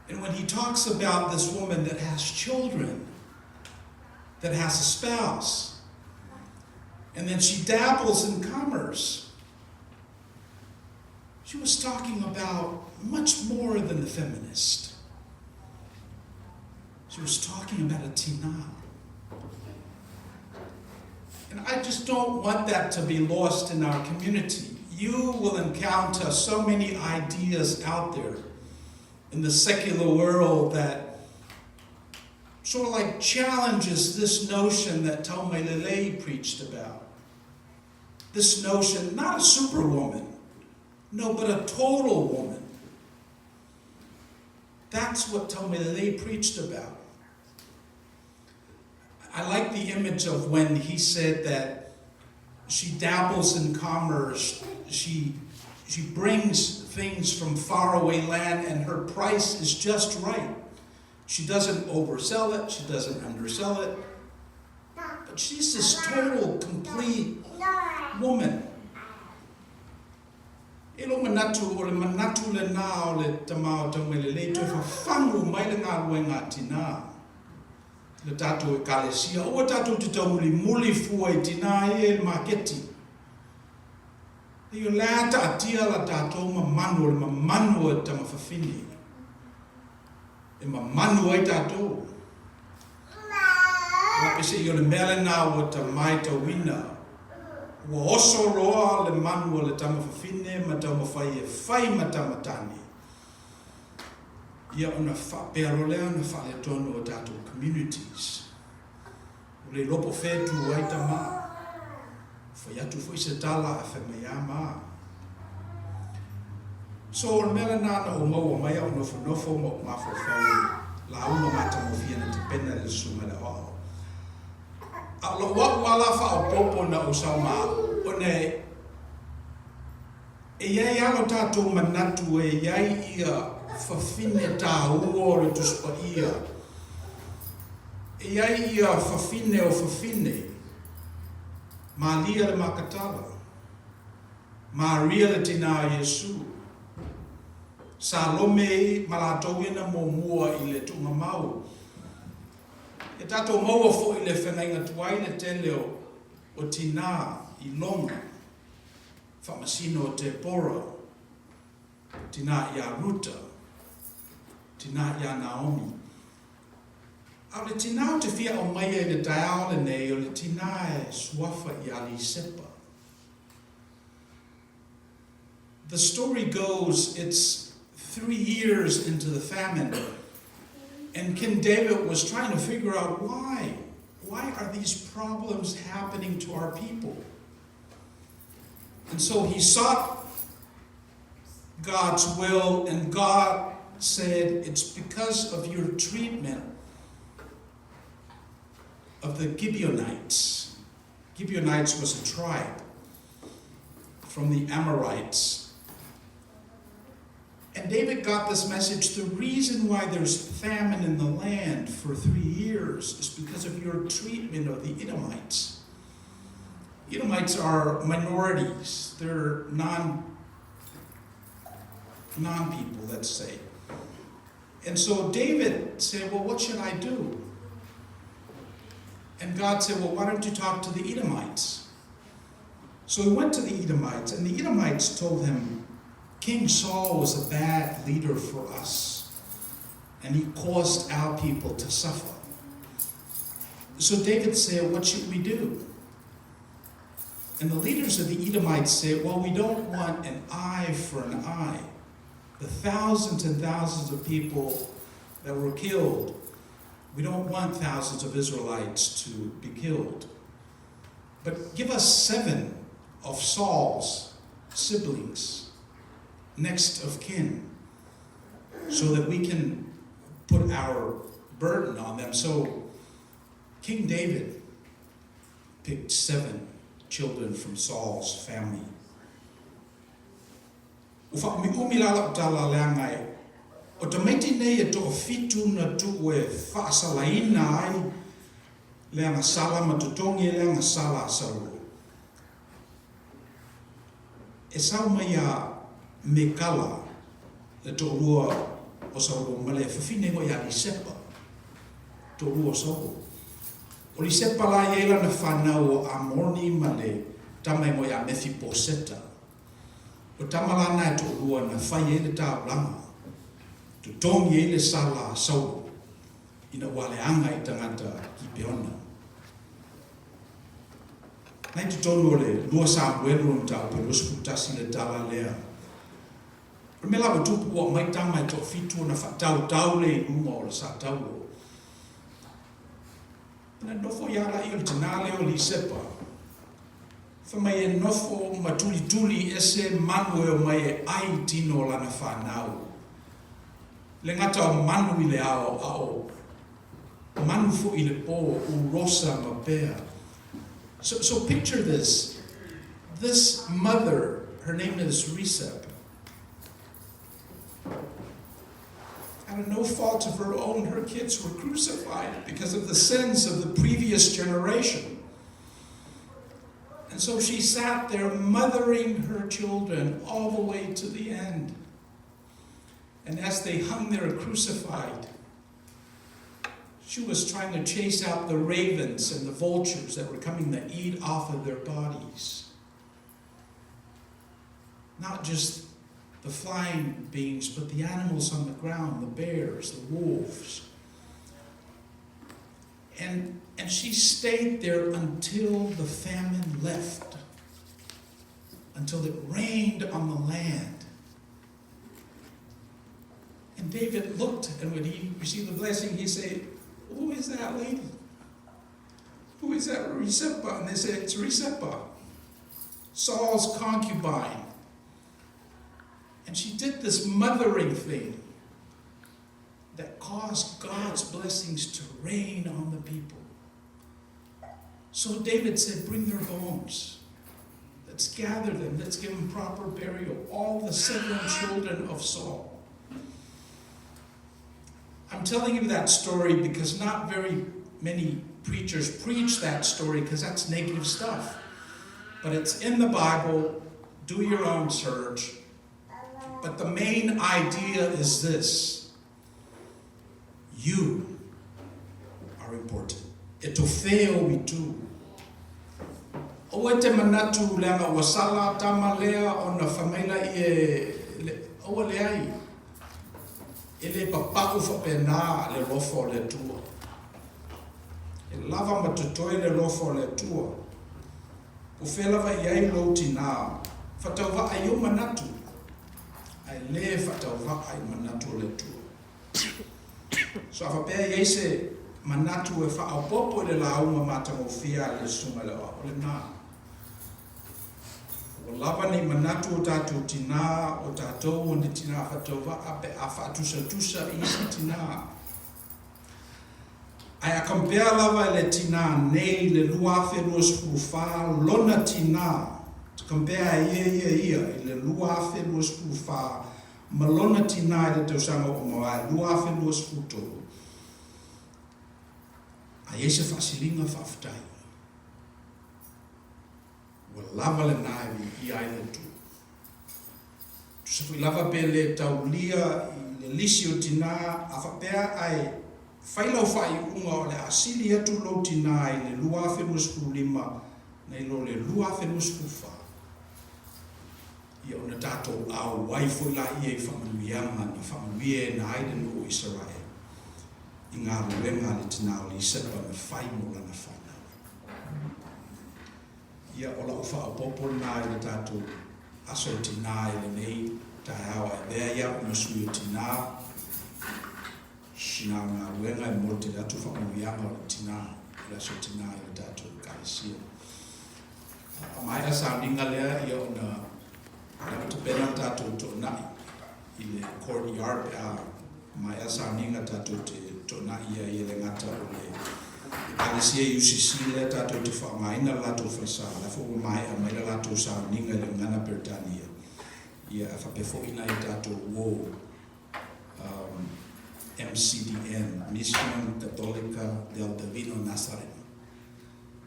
E: And when he talks about this woman that has children, that has a spouse, and then she dabbles in commerce, She was talking about much more than the feminist. She was talking about a tina. And I just don't want that to be lost in our community. You will encounter so many ideas out there in the secular world that sort of like challenges this notion that Tagaloa preached about. This notion, not a superwoman, no, but a total woman. That's what Tagaloa preached about. I like the image of when he said that she dabbles in commerce, she brings things from faraway land and her price is just right. She doesn't oversell it, she doesn't undersell it, but she's this total, complete woman. Elo manatu o le manatu le na o le tamao Tagaloa to whafangu mai le ngā rua ngā tina. Le tatou e kalesia, o tatou te taumuli muli fua I tina e maketi. Io lata atia la tatou mamanu, le mamanu e tamawhawhini. E mamanu e tatou. Wapese io le mele na o ta mai ta wina. Wa oso roa le manu le tamawhawhine ma tamawhai e whai ma tamatani. Ia ona whapero lea na whale tono o tatou communities. O le lopo whetu ai tama. Whai atu fwoi se tala a whamaiama. So o mele nana o maua mai au nofo mo mafo whau. La uno mata mo fiana te pena le sumara o. A lo wala wha o popo na o sauma. O ne e iai alo tatou manatu e iai ia whawhine tā ua le tuspa ia. E iai ia whawhine o whawhine. Mā lia le makatala. Mā ria le tina Yesu. Sa lome malatou ina mo mua I le tunga mau. E tatou maua fo I le whengainga tuai le tele o tina I longa. Whamasino o te pora. Tina ia ruta. Tina ia Naomi. Au le tina o te fia o mai e le taeaole nei o le tina e suafa I ali sepa. The story goes, it's 3 years into the famine, and King David was trying to figure out why. Why are these problems happening to our people? And so he sought God's will, and God said, it's because of your treatment of the Gibeonites. Gibeonites was a tribe from the Amorites. And David got this message, the reason why there's famine in the land for 3 years is because of your treatment of the Edomites. Edomites are minorities. They're non-people, let's say. And so David said, well, what should I do? And God said, well, why don't you talk to the Edomites? So he went to the Edomites, and the Edomites told him, King Saul was a bad leader for us, and he caused our people to suffer. So David said, what should we do? And the leaders of the Edomites said, well, we don't want an eye for an eye. The thousands and thousands of people that were killed, we don't want thousands of Israelites to be killed. But give us 7 of Saul's siblings, next of kin, so that we can put our burden on them. So King David picked 7 children from Saul's family. Ufa mi umilala utala leangai. O te meiti nei e to fitu na tu e whaasalaina ai leanga sala matutongi e leanga sala asaru. E sau mai a mekala le to rua o sauru male whawhine mo ia li sepa to rua sauru. O li sepa la iela na whanau o amorni male tamai mo ia Mephibosheta. O tamalana e to lua na Faiai le tāplanga. Tu tongi e le sala sau. Ina waleanga I tangata ki peona. Nai tu tonu o le lua Samuelu o tau pe lusu putasi le tala lea. Remela wa tupu wa mai tama I to fitu na whatau tau le unga o le sa tau o. Na nofo yara I o le tinale o li sepa. Whamai e nofo matuli tuli ese manu e o mai e ai tino lana whanau. Le ngata o manu I le ao manu fo I le po o rosa ma pea. So picture this. This mother, her name is Recep. Out of no fault of her own, her kids were crucified because of the sins of the previous generation. And so she sat there mothering her children all the way to the end. And as they hung there crucified, she was trying to chase out the ravens and the vultures that were coming to eat off of their bodies. Not just the flying beings, but the animals on the ground, the bears, the wolves. And she stayed there until the famine left, until it rained on the land. And David looked, and when he received the blessing, he said, "Who is that lady? Who is that Risepa?" And they said, "It's Risepa, Saul's concubine." And she did this mothering thing that caused God's blessings to rain on the people. So David said, "Bring their bones. Let's gather them. Let's give them proper burial. All the 7 children of Saul." I'm telling you that story because not very many preachers preach that story because that's negative stuff. But it's in the Bible. Do your own search. But the main idea is this. You are important. E to feo I tu. O e te manatu leanga wa sala tama lea o na whamaila o le ai. E le papau whapena le lofo le tua. E lava matutoi le lofo le tua. O whelava I ai lo tina. Whatauwa ai o manatu. Ai le whatauwa ai manatu le tua. So a whapea I se manatu e whaopopo le lauma matango fia le sunga le o le nā. O lava ni manatu o tātou tina, o tātou o ni tina whatauwa ape a whaatusa I si tina. Ai a compare lava le tina nei le lua whenua wha lona tina. To compare ia I le lua whenua wha malona tina I le tausanga o moa lua whenua whuto. Ai ese whasilinga whaftai. Wa lava le nai I ai le tu. Tusafu lava pe le taulia I le lisi o tina a whapea ai whailau whai unga o le asili atu lo tina I le lua whenua lima nei lo le lua whenua wha. Ia ona tātou au waifo la I e whamanuianga na whamanuia na aile no o Israel. I ngā ruenga le tina o li sepa na whai mo lana whanau. Ia ola o whaapopo na I le tātou aso tina I le nei tae awa e bea ia o sui o tina. Sina ngā ruenga I mo te atu whamanuianga o le tina. I aso tina I le tātou kaisia. Mai a sauninga lea ia ona Ana te pena tātou tō nai I le courtyard mai a sauninga tātou te tō nai I le ngata o le Palisia UCC le tātou te whamaina latou whaisa la fo mai a mai latou sauninga le ngana Britania ia a whapefo ina I tātou wō MCDN Mission Católica del Divino Nazareno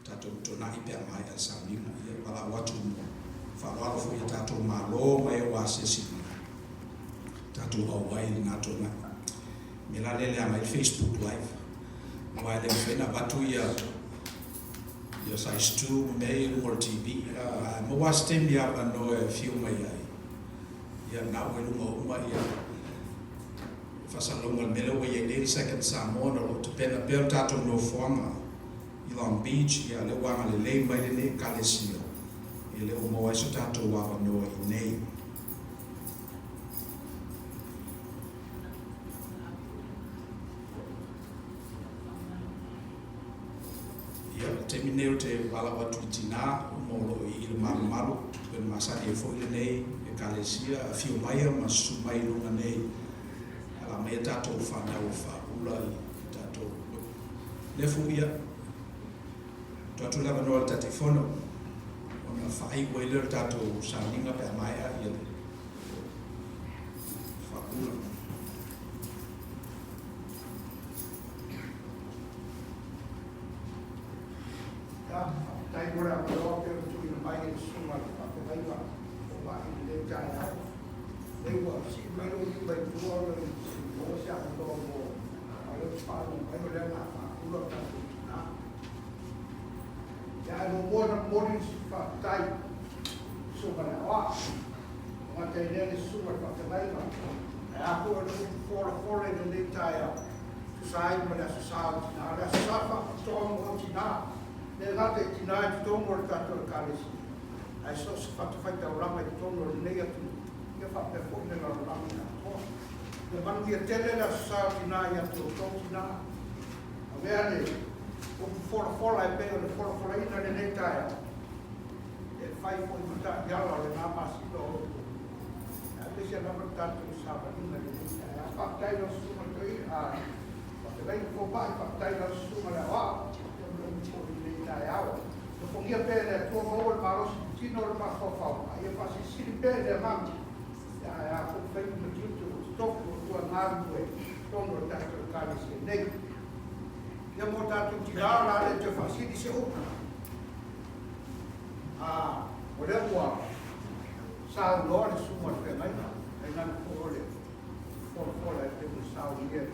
E: tātou tō nai pia mai a sauninga ia wala watu mo whawala fo I tātou malo mai o asesina. Tātou awai na tōna. Me la lele a mai Facebook Live. Wai le whena watu ia size 2 mei more TV. Mo was tem ia no e fiu mai ai. ia na uma ia fasalonga mele o ia nei second Samoan o te pena pēr tātou no fuanga i Long Beach ia le wanga le lei mai le nei kalesia ia le o moa iso tātou waka noa i nei. Te mineo te wala watu I tina molo I le maru pen masaki e foi le nei e kalesia a fio mai ma sumai lunga nei ala me tato fana o fa ula I tato le fuia tato la no tato fono ona fai ko le tato saninga pe mai a ia fa ula
F: tai ora o que tu não vai em cima para vai lá o vai de já eu vou se vai no vai tu ora vou se a do vou aí faz vai olhar na o tá na já no moro se tai sobre lá uma teoria sobre para vai lá é a cor do fora de detalhe sai para essa sala na safa toma o le late tina I tongo o tato o kalesi. Ai so se fatu fai tau rama I tongo o nei atu. Ia fa pe fo ne la rama na to. Le manu ia tele la sa tina ia to tina. A vea ne o fora e pe o le fora ina le nei taia. E fai fo I mata yala le na masi do. A pese na tato o sa ina le nei taia. A fa tai no suma toi a. Fa te fo pai fa tai no suma le wa. No pongia pele tua mão o maros tino o maso fala aí faz se pele mam a o feito do tipo toco tua nave tomo o tato o cara se nei e mo tato tirar lá de fazer isso o levo sal lore suma pe mai aí na fora tem um sal hier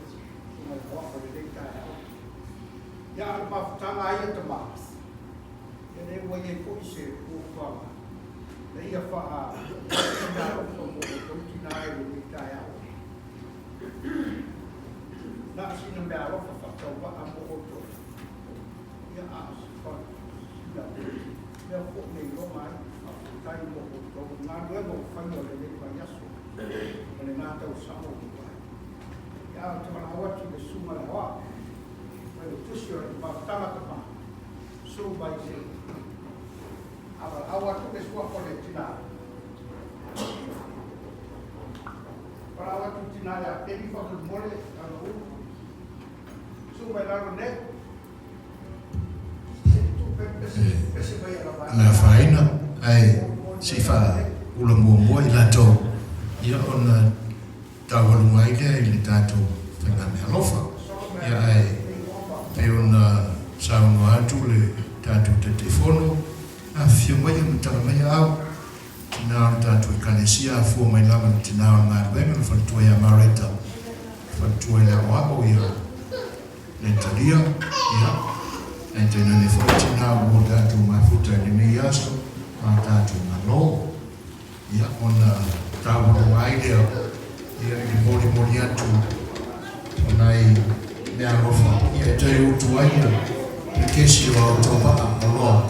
F: uma boca de deitar ya pa tanga ai tama ele o ye ko se o fa le ia fa na o ko tina ai ni ta na sino me aro fa ta wa a mo to ya a fa ya ya ko me lo mai a ta I mo to na no fa no le ni pa yaso le na ta o sa mo ya te ma wa ti de suma la wa push your batama tama so by say our to is what for the tina para our to tina ya baby for the more so by la net
G: na faina ai sifa ula mo I la to ia ona tawalu mai le tato fena me alofa ia ai e ona saunga atu le tatu te tefono a fio mai mtaka mai au tina tatu kalesia fu mai lama tina ma bema fatua ya mareta fatua ya wako ya netalia ya ntena ne fatina wo tatu mafuta ni miaso ma tatu malo ya ona tawo mai ya ni mori atu onai Nea rofa, ia te utu aia, I kesi o topa a loa.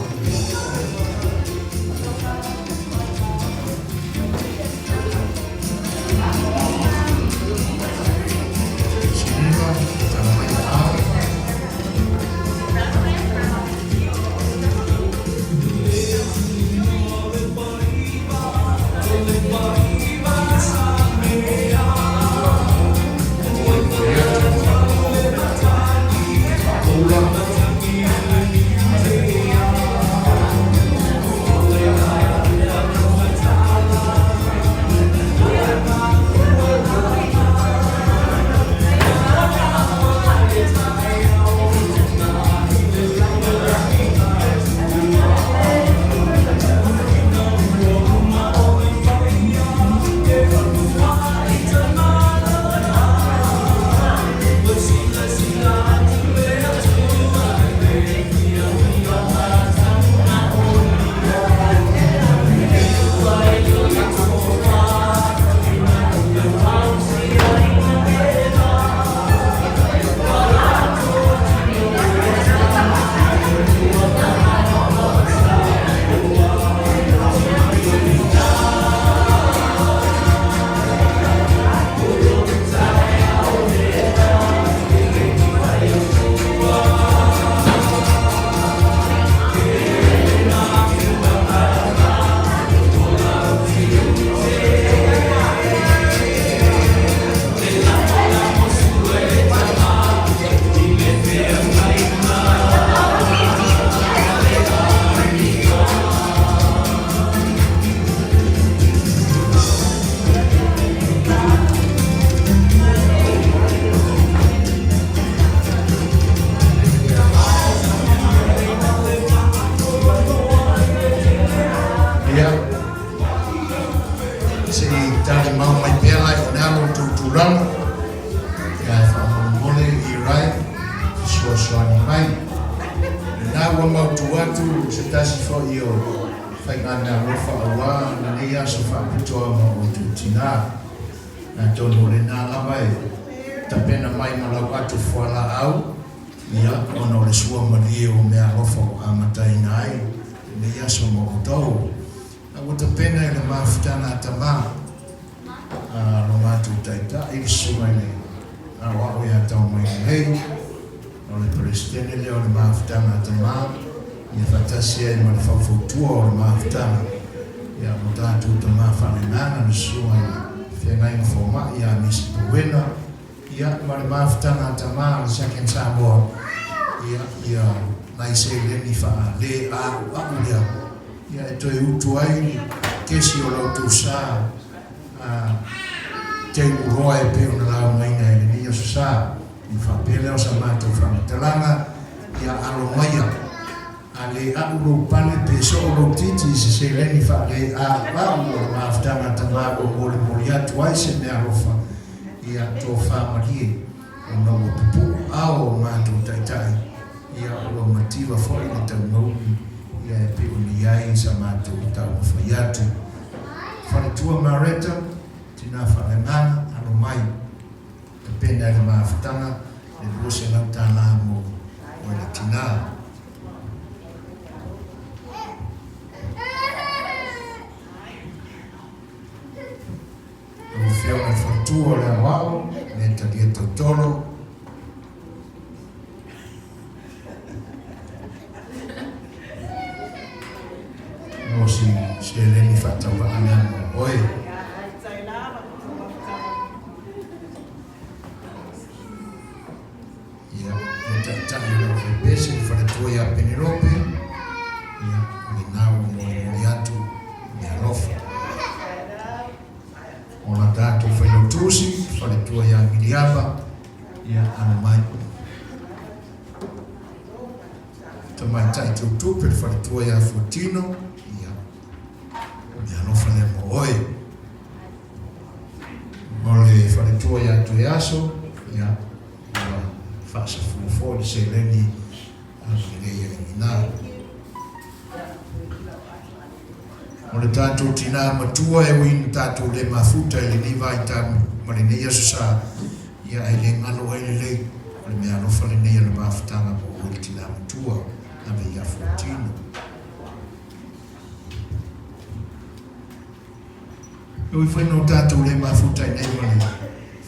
G: Sinima, tamai a. Ola. se tali mau mai pela I nalo tuturanga. Ia whamamole Irae, soani mai. Nā ua mautu atu se tasi fo I o whaingana rofa awa, na nei aso whaaputoa ma o tutina. Nā tono le nā lawa ta pena mai malau atu whala au, ia ono le sua marie o mea rofa o amatai nai, nei aso ma o tau. Na ua ta pena le mawhitana tama, lo matu taita, I suma le a wao ia tau mai lei, o le presidente le o le mawhitana tama, ia whatasi e ma le whawhautua o le mawhitana, ia mo tātou tama whanenana le sua whengai ngawhoma, ia Misi Puena, ia ma le mawhitana tama le Second Samoan, ia nai se leni wha le au lea, ia e toi utu ai, kesi o lautu sa, te uroa e peo na lau Maina e le nia sa, I whapele o sa mātou whanatalanga, ia alo maia, a le au pale pe so o titi se leni wha le au o le mawhitana tama o mole mole atu ai se mea rofa, ia tō whamarie, o na ua pupu ao o mātou taitai, ia o matiwa fwoi le tau maumi, ia e peo ni iai sa mātou tau mawhai atu. Whanatua mareta, tina whanengana, alo mai, te pena le mawhitanga, le luose lau tāna mo o le tina. O whio na whatua le wao, le talia totoro, o si se leni whatawa ana mo oe. Ia, le taitai o le pese, le whanatua ia Penelope, ia, le nau mo le atu, le arofa. O na tātou whainautusi, whanatua ia Miliaba, ia ana mai. Tamai tai tutupe, le whanatua ia Fortino, alofa le mo oe. O le wharetua ia tu e aso, ia whaasa fuafo le se leni a le ia ngina. O le tātou tina matua e wina tātou le mafuta e le niwa I tamu, ma le neia sa ia e le ngalo e le lei, o le mea alofa le neia le mafutanga po o le tina matua, a me ia Fortino. Ui whaino tātou le mafuta I nei mani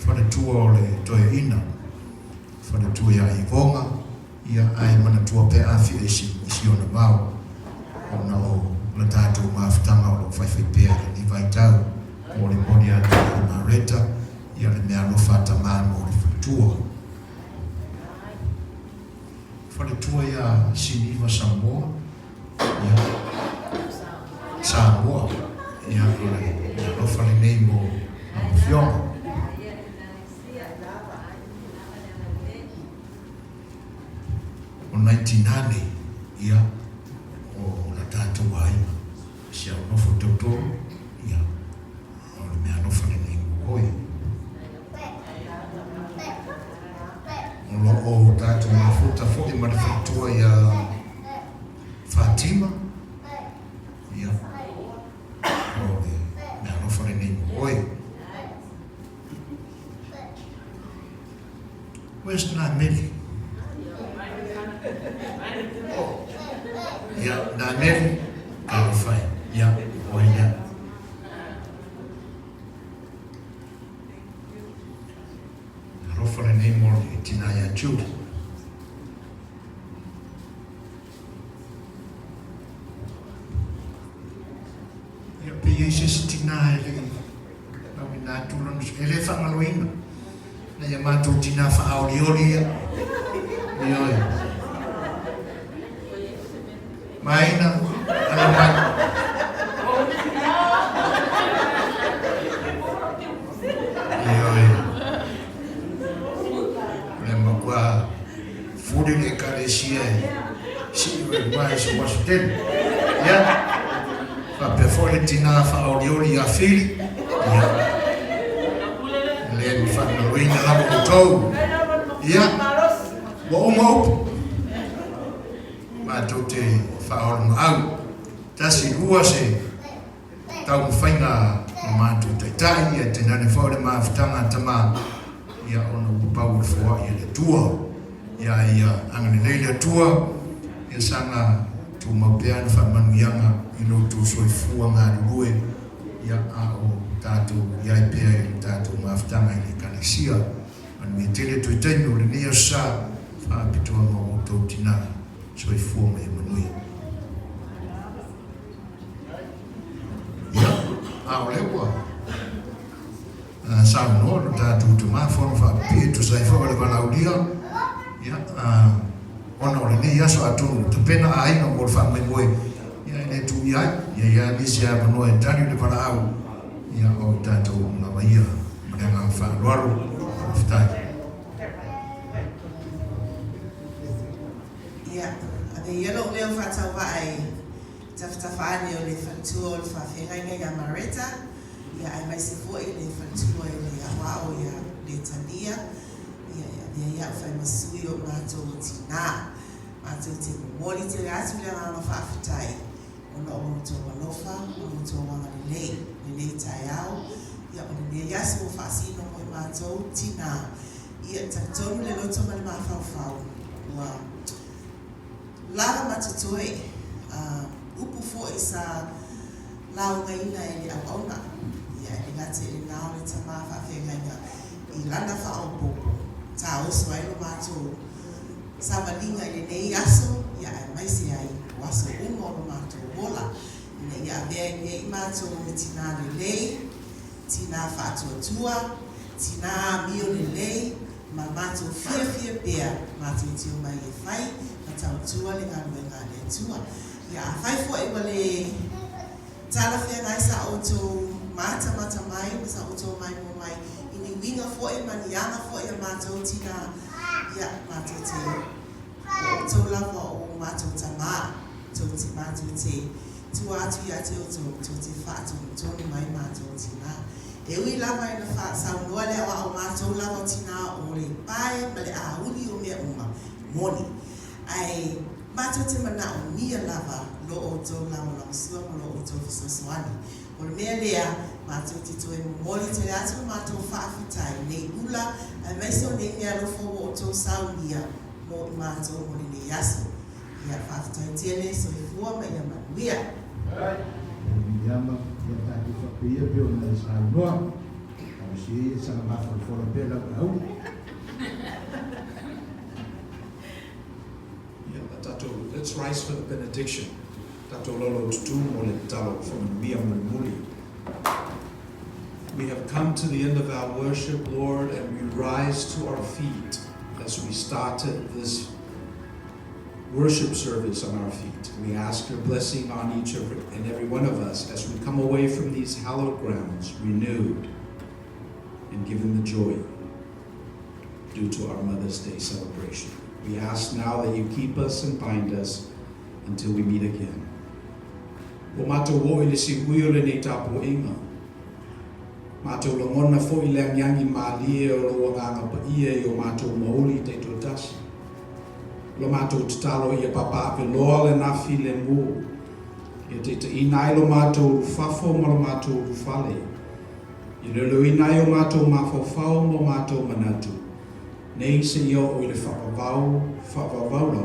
G: whanetua o le toe ina, whanetua ia I vonga, ia ai mana tua pe awhi e si ona mau, o na o le tātou mafutanga o le whaiwhai pēa le ni vai tau, o le moni atu le mareta, ia le mea lofa tamāma o le whanetua. Whanetua ia siniwa Samoa, ia Samoa, ia le alofa le nei mo whionga. O 1990, ia, o la tātou ai, si au nofo tautoro, ia, o le mea alofa le nei mo hoi. O lo o tātou mafuta fo I marifaitua ia Fatima, ia, o le for an oi. Where's Nameli? Yeah, Nameli. Oh, fine. Yeah, oh, yeah. I for a name more Tinaya Jude. Yesus tina ele na tulon ele fa maloina na yamato tina fa aulioli yo Maina ala fo le tina fa aulioli a Fili. Ia. Le mi fa na ruina la mo tau. Ia. Mo mo. Ma te fa ol au. Tasi rua se tau whainga ma tu te tai e te nane whao le maafutanga tama ia ona upau le fua ia le tua ia angane nei le tua ia sanga tu maupeana whamanu ianga ino tu soifua ngā rurue ia a o tātou ia i pēa i tātou maafutanga i le kalesia anu i tele tu i teinu le nia sa whaapitoa ngā o tau tina soifua me manui ia a o lewa sa no ta tu ma fo fa pi tu sai fo le bala udia ya ona le ni ya so atu tu pena ai no mo fa me boy ya ne tu ya ni sia no e tani le bala au ya o ta tu na ba ya ma nga fa loro fta
H: ya ade yelo le fa ta wa ai tafani o le fa tu o fa fenga ya mareta ya ai mai se foi le fantua le awao ya le tania ya fai masui o mato tina mato te moli te atu le ana fa fitai ona o to lofa o to wana le taiao ya o le yasu fa sino mo mato tina ia tatonu le loto mal ma fa wa la mato toi upu fo isa lau ngaina ele awauna ngate le nao le tama fa fenga i landa fa o popo ta o so ai lo mato sa valinga le nei aso ya mai se ai waso umo lo mato bola ne ya be ne mato tina le tina fa tua tina mio le ma mato fie bea mato tio mai e fai ta tua le ngana le tua ya fai fo e wale tala fe ngai sa auto mata mai sa auto mai mo mai ini winga fo e manianga fo e mato tina ya mato te auto la fo o mato tama to ti mato te tu atu ya te auto to te fa to mai mato tina e wi la mai na fa sa no le wa o mato la fo tina o le pai male a uli o me uma moni ai mato te mana o mia lava lo auto la mo la sua mo lo auto so swani o le mea lea mato te toe moli te atu mato whaafitai nei ula a maiso nei mea lofo o auto saunia mo i mato mo le yaso ia whaafitai tiene so i fua mai a manuia
F: Yama ya taki whapia pio na sa noa au si sa na mafa fora pela au
E: Let's rise for the benediction. Tato lolo tutu mo le talo from Mia Muli. We have come to the end of our worship, Lord, and we rise to our feet as we started this worship service on our feet. We ask your blessing on each and every one of us as we come away from these hallowed grounds, renewed and given the joy due to our Mother's Day celebration. We ask now that you keep us and bind us until we meet again. O mato wo ile si huyo le nei tapo inga. Mato lo ngona fo ile nyangi mali o lo nganga pa ia o mato mauli te totasi. Lo mato tutalo ia papa pe lo le na file mu. Ia te inai lo mato fafo mo lo mato fale. Ia lo inai o mato mafofao mo mato manatu. Nei se io o ile whakavau la